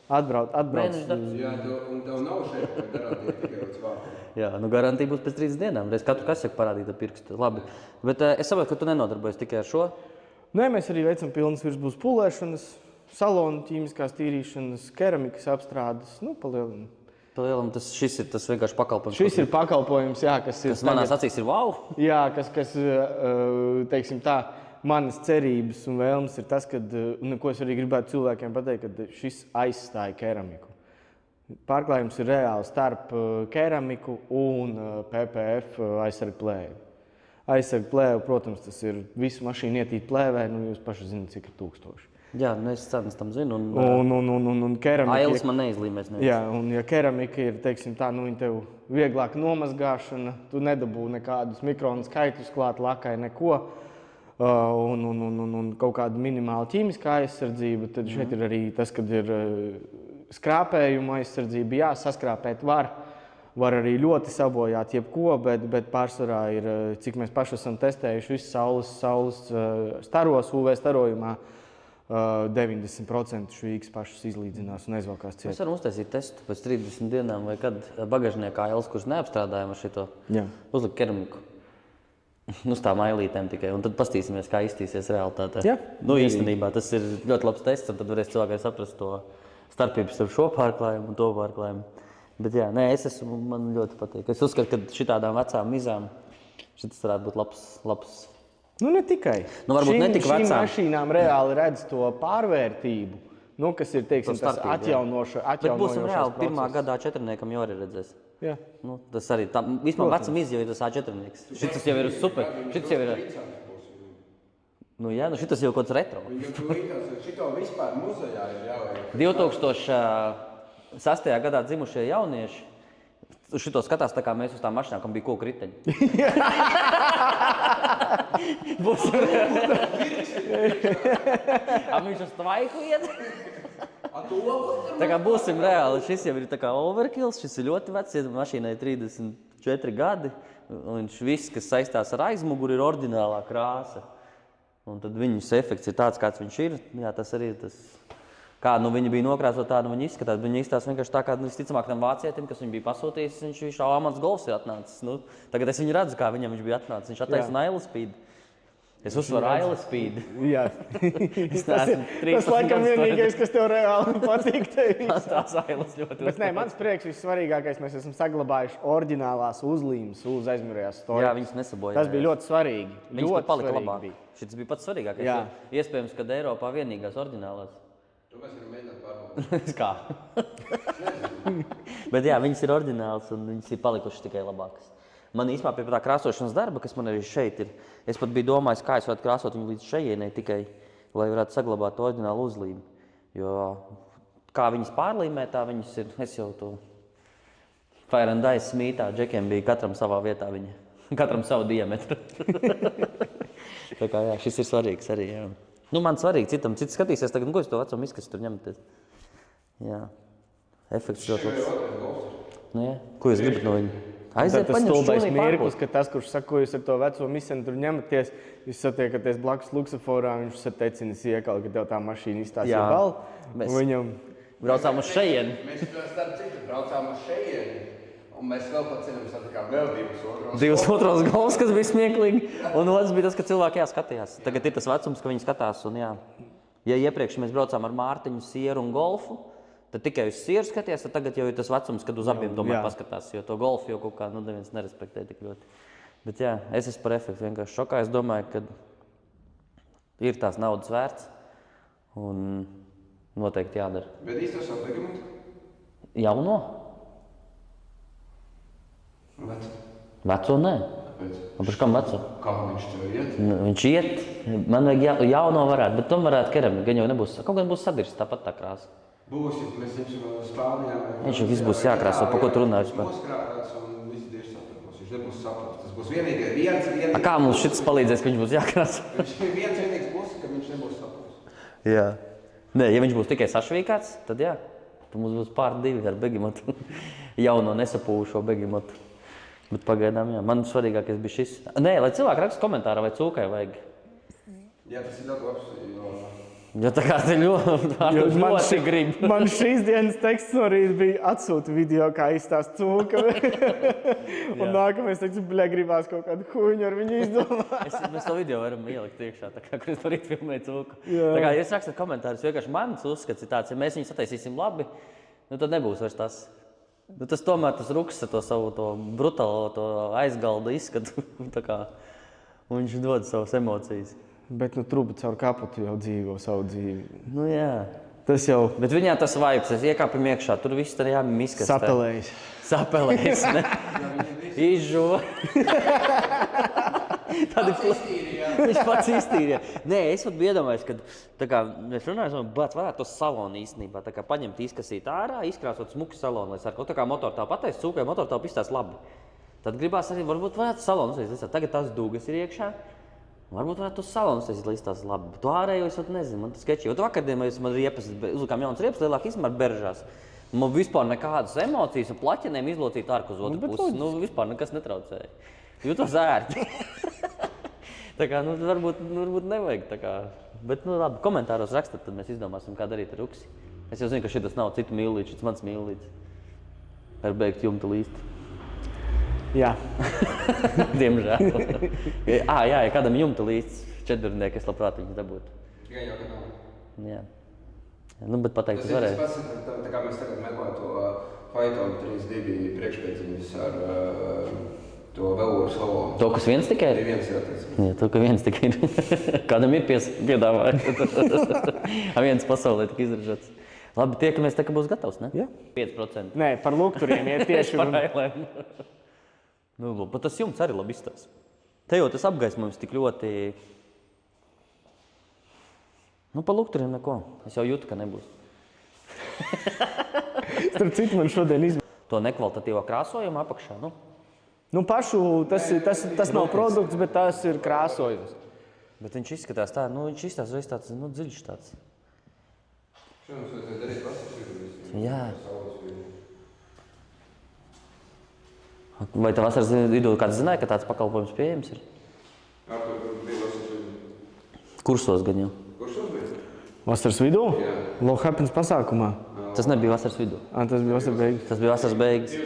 [SPEAKER 2] Jā, un tev nav šeit garantija tikai līdz vārtiem.
[SPEAKER 1] Jā, garantija būs pēc 30 dienām. Reiz katru kasieku parādīt ar pirkstu. Labi. Bet es saprotu, ka tu nenodarbojies tikai ar šo.
[SPEAKER 3] Nē, mēs arī veicam pilnas virsbūves pulēšanas, salonu ķīmiskās tīrīšanas, keramikas apstrādes, palielinām.
[SPEAKER 1] Palielam, šis ir tas vienkārši pakalpojums.
[SPEAKER 3] Šis ir pakalpojums, jā, kas ir...
[SPEAKER 1] Kas manās acīs ir wow.
[SPEAKER 3] Jā, kas teiksim tā, manas cerības un vēlmes ir tas, ko es arī gribētu cilvēkiem pateikt, ka šis aizstāja keramiku. Pārklājums ir reāli starp keramiku un PPF aizsargu plēvi. Aizsargu plēvi, protams, tas ir visu mašīnu ietīt plēvē, jūs paši zināt, cik ir 1000.
[SPEAKER 1] Jā, es cenas tam zinu.
[SPEAKER 3] Un keramika...
[SPEAKER 1] Ailes man neizlīmēs.
[SPEAKER 3] Jā, un ja keramika ir, teiksim tā, viņa tev vieglāk nomazgāšana, tu nedabū nekādus mikronu skaitļus klāt lakai, neko, un kaut kāda minimāla ķīmiskā aizsardzība, tad šeit ir arī tas, kad ir skrāpējuma aizsardzība. Jā, saskrāpēt var arī ļoti sabojāt jebko, bet pārsvarā ir, cik mēs paši esam testējuši, visu saules staros, UV starojumā, 90% švīgas pašas izlīdzinās un aizvalkās ciet.
[SPEAKER 1] Mēs varam uztaisīt testu pēc 30 dienām vai kad bagažniekā ailes, kurus neapstrādājam ar šito, uzlikt keramiku. Uz tām ailītēm tikai, un tad pastīsimies, kā iztīsies realitātē.
[SPEAKER 3] Jā.
[SPEAKER 1] Īstenībā tas ir ļoti labs tests, un tad varēs cilvēkai saprast to starpības starp šo pārklājumu un to pārklājumu. Bet jā, man ļoti patīk. Es uzskatu, ka šitādām vecām mizām šitas varētu būt labs.
[SPEAKER 3] Ne tikai.
[SPEAKER 1] Varbūt ne tik vecām.
[SPEAKER 3] Šīm mašīnām reāli redz to pārvērtību, kas ir, teiksim, tas atjaunojošais process.
[SPEAKER 1] Bet būsim reāli, pirmā gadā četrniekam jau arī redzēs.
[SPEAKER 3] Jā.
[SPEAKER 1] Tas arī, vispār vecam jau ir tas A4-nieks. Šitas jau ir super. Šitas jau ir... šitas jau kaut kāds retro.
[SPEAKER 2] Šito vispār muzejā ir jāvajag.
[SPEAKER 1] 2006. gadā dzimušie jaunieši šito skatās tā kā mēs uz tām mašīnām, kam bija koku riteņi. Būsim viņš uz tvaiku iet? Tā kā būsim reāli, šis jau ir tā kā overkills, šis ir ļoti vecs, mašīnai 34 gadi, un viss, kas saistās ar aizmuguri, ir oriģinālā krāsa. Un tad viņas efekts ir tāds, kāds viņš ir. Jā, tas arī ir tas, kā viņi bija nokrāsot, tā viņi izskatās. Viņi izskatās vienkārši tā, kā visticamāk tam vācietim, kas viņu bija pasūtījis, viņš Almans Golfs ir atnācis. Tagad es viņu redzu, kā viņam viņš bija atnācis. Viņš attaisina Ailespeed. Es uzsvaru Ailespeed.
[SPEAKER 3] Jā. Tas laikam vienīgais, kas tev reāli patīk tevi.
[SPEAKER 1] Tās Ailes ļoti.
[SPEAKER 3] Bet nē, mans prieks vissvarīgākais, mēs esam saglabājuši oriģinālās uzlīmes uz aizmirējās stojas.
[SPEAKER 1] Jā, viņas nesabojās.
[SPEAKER 3] Tas bija ļoti svarīgi.
[SPEAKER 1] Viņas pat palika labāk. Šis bija pats svarīgākais. Jā. Iespējams, kad Eiropā vienīgās oriģinālās.
[SPEAKER 2] To mēs varam mēģināt pārbaudīt.
[SPEAKER 1] Kā? Bet jā, viņas ir oriģinālas un viņas ir palikušas tikai labākas. Man īstenībā pie tā krāsošanas darba, kas man arī šeit ir, es pat biju domājis, kā es varētu krāsot viņu līdz šejienei tikai, lai varētu saglabāt oriģinālu uzlīmi. Jo kā viņas pārlīmē, tā viņas ir, es jau to Fire and Ice smītā, džekiem bija katram savā vietā viņa, katram savu diametru. Tā kā jā, šis ir svarīgs arī, jā. Nu, man svarīgi, cits skatīsies tagad, ko es to vecumu izskats tur ņematies. Jā, efekts ļoti labs. Nu, jā, ko jūs gribat no viņa? Aiziet,
[SPEAKER 3] tas
[SPEAKER 1] paņem
[SPEAKER 3] stulbais
[SPEAKER 1] šķūnī
[SPEAKER 3] mirklis, ka tas, kurš saka, ko jūs ar to veco misenu tur ņematies, jūs satiekaties blakus luksaforā, viņš tecinis iekal, ka tev tā mašīna izstāstīja balu.
[SPEAKER 1] Mēs
[SPEAKER 3] viņam
[SPEAKER 1] braucām uz šejieni.
[SPEAKER 2] Mēs starp citu braucām uz šejieni, un mēs vēl pa ceļam satikām vēl
[SPEAKER 1] Divus otros gols, kas bija smieklīgi, un otrs bija tas, ka cilvēki skatījās. Tagad ir tas vecums, ka viņi skatās, un jā. Ja iepriekš mēs braucām ar Mārtiņu, Sieru un golfu, tad tikai uz Sieru skaties, tad tagad jau ir tas vecums, kad uz abiem tomēr paskatās, jo to golfu jau kaut kā neviens nerespektē tik ļoti. Bet jā, es esmu par efektu vienkārši šokā. Es domāju, ka ir tās naudas vērts un noteikti jādara.
[SPEAKER 2] Bet īstos savu begimutu?
[SPEAKER 1] Jauno?
[SPEAKER 2] Veco.
[SPEAKER 1] Veco nē.
[SPEAKER 2] Kāpēc?
[SPEAKER 1] Par kam veco?
[SPEAKER 2] Kā viņš tev iet?
[SPEAKER 1] Viņš iet, man vajag jauno varētu, bet tomēr varētu keramika, gan jau nebūs, kaut gan būs sadirsts tāpat tā krāsa.
[SPEAKER 2] Būs, ja mēs viņam Spānijā...
[SPEAKER 1] Viņš jau viss būs jākrāso, pa ko tu runā vispār.
[SPEAKER 2] Noskrāpēts un visi tieši saprotams. Viņš nebūs saprotams. Tas būs vienīgais.
[SPEAKER 1] Kā mums šis palīdzēs, ka viņš būs jākrāso?
[SPEAKER 2] Viņš ir vienīgais pusi, ka viņš nebūs saprotams.
[SPEAKER 1] Jā. Nē, ja viņš būs tikai sašvīkāts, tad jā. Tad mums būs pār 2 ar begimotu. Jauno nesapūšo begimotu. Bet pagaidām, jā. Man svarīgākais bija šis. Nē, lai cilvēki raksta komentārā, vai cūkai vajag.
[SPEAKER 2] Jā, tas ir ļoti labs, jo...
[SPEAKER 1] Jo tā kā te ļoti grib.
[SPEAKER 3] Man šīs dienas teksts no rīta bija atsūta video, kā izstāst cūka. Un nākamais teksts, gribās kaut kādu huņu ar viņu izdomāt.
[SPEAKER 1] Mēs to video varam ielikt iekšā, tā kā, kur es no rīta filmēju cūku. Tā kā, ja jūs rakstat komentārus, vienkārši mans uzskats ir tāds, ja mēs viņu sataisīsim labi, nu tad nebūs vairs tas. Nu, tas tomēr tas ruks ar to savu to brutālo, to aizgalda izskatu. Tā kā, un viņš dod savas emocijas.
[SPEAKER 3] Bet truba caur kaputu jau dzīvo savu dzīvi.
[SPEAKER 1] Nu jā.
[SPEAKER 3] Tas jau...
[SPEAKER 1] Bet viņā tas vibes, es iekāpim iekšā, tur viss tad jāmiskastē.
[SPEAKER 3] Sapelējis.
[SPEAKER 1] Sapelējis, ne? Izžuva. Viņš pats iztīrīja. Nē, es pat biju iedomājies, ka tā kā mēs runājam, bet varētu to salonu īstenībā, tā kā paņemt, izkasīt ārā, izkrāsot smuku salonu, lai sārko. Tā kā motortāpu pateicis, cūkai motortāpu izstās labi. Tad gribās arī, varbūt varētu salonu uztaisīt. Tagad tās dūgas ir iekšā. Varbūt varētu uz salonu uztaisīt, lai izstās labi. Bet to ārējo es nezinu, man tas skečī. Jo tu vakardien mēs riepas, uzlikām jaunas riepas, lielāk izmēr beržās. Man vispār nekādas emocijas un plaķenēm izlocīt ārku uz otru pusi. Nu, vispār nekas netraucēja. Jūtos ērti. Tā kā, nu, varbūt nevajag tā kā. Bet, nu, labi, komentāros rakstat, tad mēs izdomāsim, kā darīt ar ruksi. Es jau zinu, ka šitas nav citu mīlīts, šis mans mīlīts. Ar beigt jumta līsti.
[SPEAKER 3] Jā.
[SPEAKER 1] Diemžēl. Jā, ja kādam jumta līdz 4-nieki, es labprāt viņus dabūtu.
[SPEAKER 2] Tikai jau, ka nav.
[SPEAKER 1] Jā. Nu, bet pateikt,
[SPEAKER 2] tas
[SPEAKER 1] varēja.
[SPEAKER 2] Tas ir tas pats, tā kā mēs tagad meklējam to Phaeton 32 priekšpēdziņus ar to Velour salonu.
[SPEAKER 1] To, kas viens tikai ir?
[SPEAKER 2] Viens jāteic.
[SPEAKER 1] Jā, to, ka viens tikai ir. Kādam ir piedāvājums. Viens pasaulē tik izražots. Labi, tiekamies tā, ka būs gatavs, ne?
[SPEAKER 3] Jā.
[SPEAKER 1] 5%.
[SPEAKER 3] Nē, par lukturiem iet tieši.
[SPEAKER 1] Par ailēm. Nu, bet tas jumts arī labi izstās. Te jau tas apgaismojums tik ļoti... Nu, par lukturiem neko. Es jau jūtu, ka nebūs.
[SPEAKER 3] Starp citu, man šodien
[SPEAKER 1] To nekvalitatīvo krāsojumu apakšā, nu?
[SPEAKER 3] Nu, pašu, tas nav produkts, bet tas ir krāsojums.
[SPEAKER 1] Bet viņš izskatās tā, nu, viņš izstās reiz tāds, nu, dziļš tāds.
[SPEAKER 2] Šodien mums vajadzēja darīt vasaras
[SPEAKER 1] Jā. Vai tev vasaras vidū kāds zināja, ka tāds pakalpojums pieejams ir?
[SPEAKER 2] Ar to bija vasaras vidū.
[SPEAKER 1] Kursos gan jau.
[SPEAKER 2] Kursos bija?
[SPEAKER 3] Vasaras vidū?
[SPEAKER 2] Jā.
[SPEAKER 3] Low Happens pasākumā.
[SPEAKER 1] Tas nebija vasaras vidū.
[SPEAKER 3] Tas bija vasaras beigas.
[SPEAKER 1] Tas bija vasaras beigas.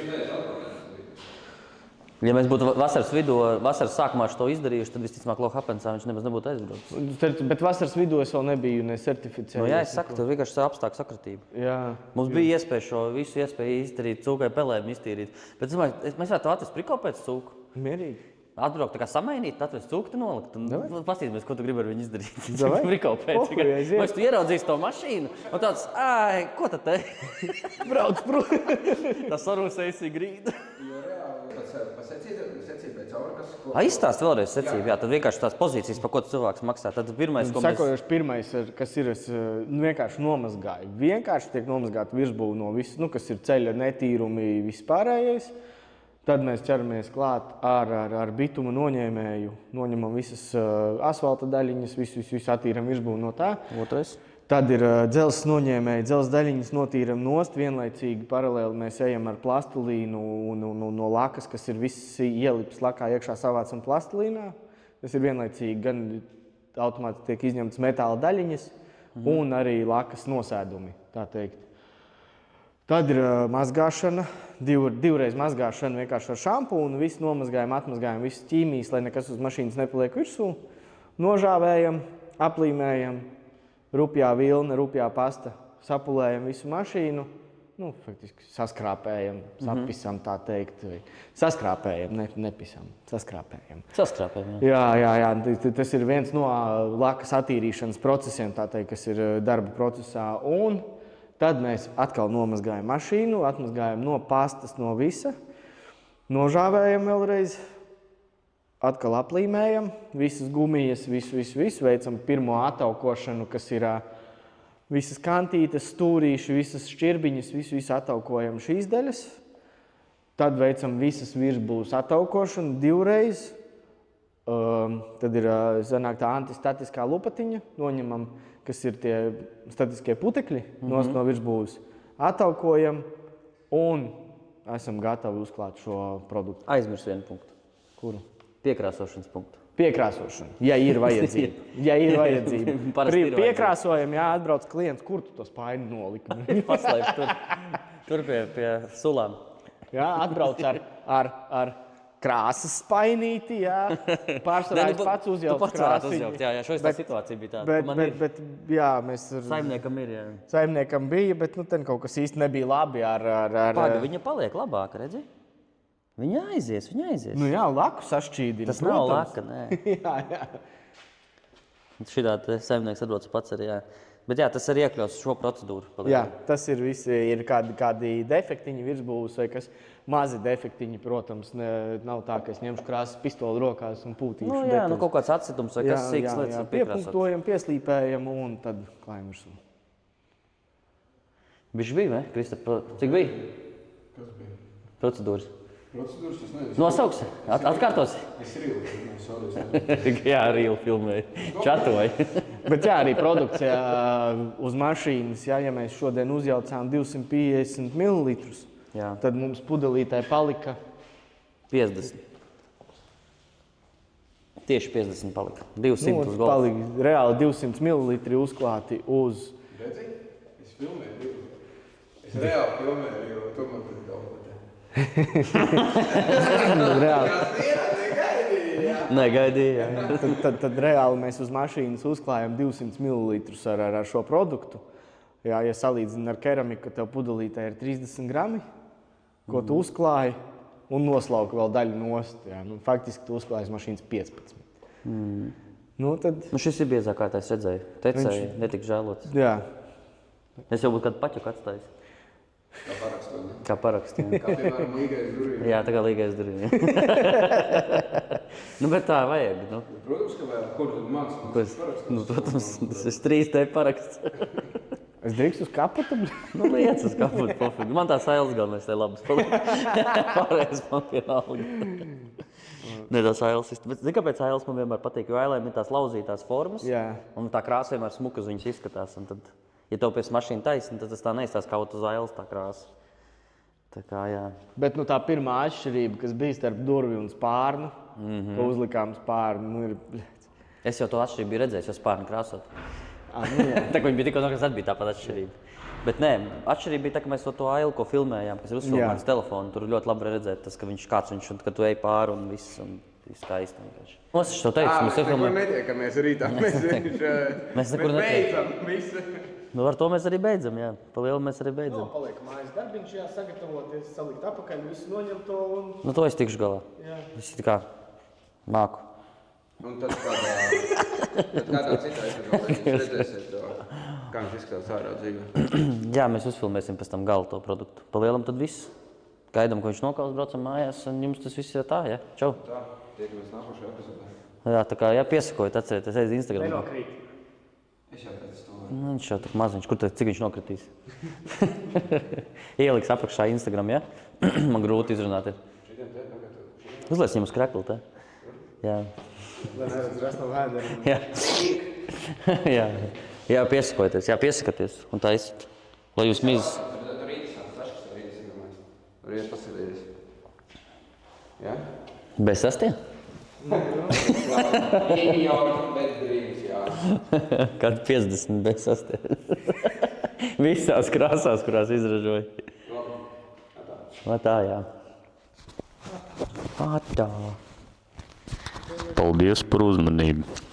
[SPEAKER 1] Ja mēs būtu vasaras vidū, vasaras sākumā šo izdarījuši, tad visticamāk Low Happensā viņš nemaz nebūtu aizbraucis.
[SPEAKER 3] Bet vasaras vidū es vēl nebiju nesertificējis.
[SPEAKER 1] Nu, jā, es saku, tur vienkārši apstākļu sakratība.
[SPEAKER 3] Jā.
[SPEAKER 1] Mums bija iespēja šo visu iespēju izdarīt, cūkai pelēm iztīrīt. Bet es domāju, mēs varētu atrast priko pēc cūku.
[SPEAKER 3] Mierīgi.
[SPEAKER 1] Atbraukt, tā kā samainīt, atvest cūku, te nolikt un pastīties, ko tu gribi ar viņu izdarīt.
[SPEAKER 3] Davai.
[SPEAKER 1] Priko pēc.
[SPEAKER 3] Pohuj, aiziet.
[SPEAKER 1] Vai tu ieraudzīsi to mašīnu un tāds, ko tad te?
[SPEAKER 3] Brauc,
[SPEAKER 1] Tā sarūsējusi grīda.
[SPEAKER 2] Jo reāli pa secību pēc aurakas, ko...
[SPEAKER 1] Izstāst vēlreiz secību, jā, tad vienkārši tās pozīcijas, pa ko cilvēks maksā. Tad pirmais, ko mēs...
[SPEAKER 3] Sakojoši pirmais, kas ir, es vienkārši nomazgāju. Vienkārši tiek nomazgāta virsbūve no visu, kas ir ceļa netīrumi vispārējais. Tad mēs ķeramies klāt ar bituma noņēmēju, noņemam visas asfalta daļiņas, visu attīram virsbūvi no tā.
[SPEAKER 1] Otrais.
[SPEAKER 3] Tad ir dzelzs noņēmēji, dzelzs daļiņas notīram nost, vienlaicīgi paralēli mēs ejam ar plastilīnu no lakas, kas ir viss ielips lakā iekšā savācam plastilīnā. Tas ir vienlaicīgi gan automātiski tiek izņemtas metāla daļiņas un arī lakas nosēdumi, tā teikt. Tad ir mazgāšana, divreiz mazgāšana vienkārši ar šampūnu, visu nomazgājam, atmazgājam, visu ķīmijas, lai nekas uz mašīnas nepaliek virsū. Nožāvējam, aplīmējam. Rupjā vilna, rupjā pasta, sapulējam visu mašīnu, faktiski saskrāpējam, sapisam tā teikt, saskrāpējam, nepisam, saskrāpējam.
[SPEAKER 1] Saskrāpējam,
[SPEAKER 3] Jā, tas ir viens no lakas attīrīšanas procesiem, tā teikt, kas ir darba procesā, un tad mēs atkal nomazgājam mašīnu, atmazgājam no pastas, no visa, nožāvējam vēlreiz, atkal aplīmējam, visas gumijas, visu, veicam pirmo ataukošanu, kas ir visas kantītes, stūrīši, visas šķirbiņas, visu ataukojam šīs daļas. Tad veicam visas virsbūves ataukošanu divreiz. Tad ir sanāk tā antistatiskā lupatiņa, noņemam, kas ir tie statiskie putekļi no virsbūves. Ataukojam un esam gatavi uzklāt šo produktu.
[SPEAKER 1] Aizmirs vienu punktu.
[SPEAKER 3] Kuru?
[SPEAKER 1] Piekrāsošanas punktu.
[SPEAKER 3] Piekrāsošana, ja ir vajadzība. Piekrāsojam, atbrauc klients, kur tu to spaini noliki?
[SPEAKER 1] Paslēp tur pie sulām.
[SPEAKER 3] Jā, atbrauc ar krāsas spainīti, pārsvarā es pats uzjaucu krāsiņu.
[SPEAKER 1] Jā, šoreiz tā situācija bija tāda.
[SPEAKER 3] Bet jā, mēs ar...
[SPEAKER 1] Saimniekam ir, jā.
[SPEAKER 3] Saimniekam bija, bet ten kaut kas īsti nebija labi ar...
[SPEAKER 1] Paga, viņa paliek labāka, redzi? Viņa aizies.
[SPEAKER 3] Nu jā, laku sašķīdina.
[SPEAKER 1] Tas nav laka, nē.
[SPEAKER 3] jā.
[SPEAKER 1] Šitā saimnieks atbrauc pats arī, jā. Bet jā, tas arī iekļaus šo procedūru.
[SPEAKER 3] Jā, tas ir visi, ir kādi defektiņi virsbūves vai kas mazi defektiņi, protams, nav tā, ka es ņemšu krāsas pistoli rokās un pūtīšu.
[SPEAKER 1] Nu jā, kaut kāds atsitums vai kas sīks lietas var piekrāsot.
[SPEAKER 3] Piepunktojam, pieslīpējam un tad klājam virsū.
[SPEAKER 1] Bišķi bija, vai, Kristap? Cik bija?
[SPEAKER 2] Kas bija?
[SPEAKER 1] Procedūras.
[SPEAKER 2] Procedūras tas nezinu.
[SPEAKER 1] Nosauksi? Atkārtosi?
[SPEAKER 2] Es rīlu filmēju,
[SPEAKER 1] Jā, rīlu filmēju. Čatoju.
[SPEAKER 3] Bet jā, arī produkcija uz mašīnas, ja mēs šodien uzjaucām 250 ml, tad mums pudelītē palika
[SPEAKER 1] 50. Tieši 50 palika. 200 uz golfa.
[SPEAKER 3] Palika reāli 200 ml uzklāti uz...
[SPEAKER 2] Redzi? Es filmēju. Es reāli filmēju, jo tomēr tas galvotē.
[SPEAKER 1] Negaidīja.
[SPEAKER 3] Tad reāli mēs uz mašīnas uzklājam 200 ml ar šo produktu. Ja salīdzina ar keramiku, tev pudelītē ir 30 grami, ko tu uzklāji un noslauki vēl daļu nost. Faktiski tu uzklāji uz mašīnas 15.
[SPEAKER 1] Šis ir biezākais, redzēju. Tecēji netik žēlots.
[SPEAKER 3] Jā.
[SPEAKER 1] Es jau būtu kādu paķaku atstājis. Kā parakstu.
[SPEAKER 2] Kā piemēram līgais durvīm.
[SPEAKER 1] Jā, tā kā līgais durvīm. Bet tā vajag.
[SPEAKER 2] Protams, ka vajag. Ko tu mācīs?
[SPEAKER 1] Protams, tas ir 3T paraksts.
[SPEAKER 3] Es drīkstu uz kaputu?
[SPEAKER 1] Liec uz kaputu, pofīgi. Man tā sailes galvenais, tai labas paliek. Pārējais man vienalga. Ne tā sailes. Bet zini, kāpēc sailes man vienmēr patīk? Jo ailēm ir tās lauzītās formas.
[SPEAKER 3] Jā.
[SPEAKER 1] Un tā krāsa vienmēr smuka uz viņas izskatās. Un tad, ja tev pēc mašīna taisna, tad tas tā neizstās kaut uz ailes tā krāsa. Tā kā, jā.
[SPEAKER 3] Bet tā pirmā atšķirība, kas bija starp durvi un spārnu, ka uzlikām spārnu, ir...
[SPEAKER 1] Es jau to atšķirību biju redzējis, jo spārnu krāsot.
[SPEAKER 3] Jā.
[SPEAKER 1] Tā, ka viņi bija tikko no kas atbija tāpat atšķirība. Bet nē, atšķirība bija tā, ka mēs to ailu, ko filmējām, kas ir uzfilmēts telefonu, tur ļoti labi redzēt, tas, ka viņš, kad tu ej pāri un viss skaisti vienkārši. Es to teicu,
[SPEAKER 2] mēs nekur netiekamies rītā, mēs beidzam visu.
[SPEAKER 1] Ar to mēs arī beidzam, jā. Pa lielu mēs arī beidzam.
[SPEAKER 3] Paliek mājas darbiņš, sagatavoties, salikt apakaļ, visu noņemt to un...
[SPEAKER 1] To es tikšu galā.
[SPEAKER 3] Jā.
[SPEAKER 1] Es tā kā māku.
[SPEAKER 2] Un tad kādā citā epizodē jūs redzēsiet to, kā viņš izskatās ārā dzīvē.
[SPEAKER 1] Jā, mēs uzfilmēsim pēc tam galu to produktu. Pa lielam tad viss. Gaidām, ka viņš nokaus, braucam mājās, un jums tas viss ir tā, jā? Čau.
[SPEAKER 2] Tā, tiekamies nākošajā epizodē.
[SPEAKER 1] Jā, tā kā, jāpiesakojat, atcerieties, aiz Instagram.
[SPEAKER 3] Nenokrīt.
[SPEAKER 2] Es jau pēc to.
[SPEAKER 1] Viņš jau tik maziņš, cik viņš nokritīs? Ieliks apakšā Instagram, jā? Man grūti izrunāt ir. Uzliec viņam uz krekla, tā? Jā.
[SPEAKER 3] Lai neredz rast no vēdera.
[SPEAKER 1] Jā. Jā, piesakojieties, un tā izsit. Lai jūs mizas.
[SPEAKER 2] Tur interesanti, taškas ar rītas iedomājas. Tur iet pasidējies. Jā?
[SPEAKER 1] Bez sastie?
[SPEAKER 2] Jau bez drīmas, jā.
[SPEAKER 1] Kad 50 bez sastie. Visās krāsās, kurās izražoja. Tā, jā. Tā. Paldies par uzmanību.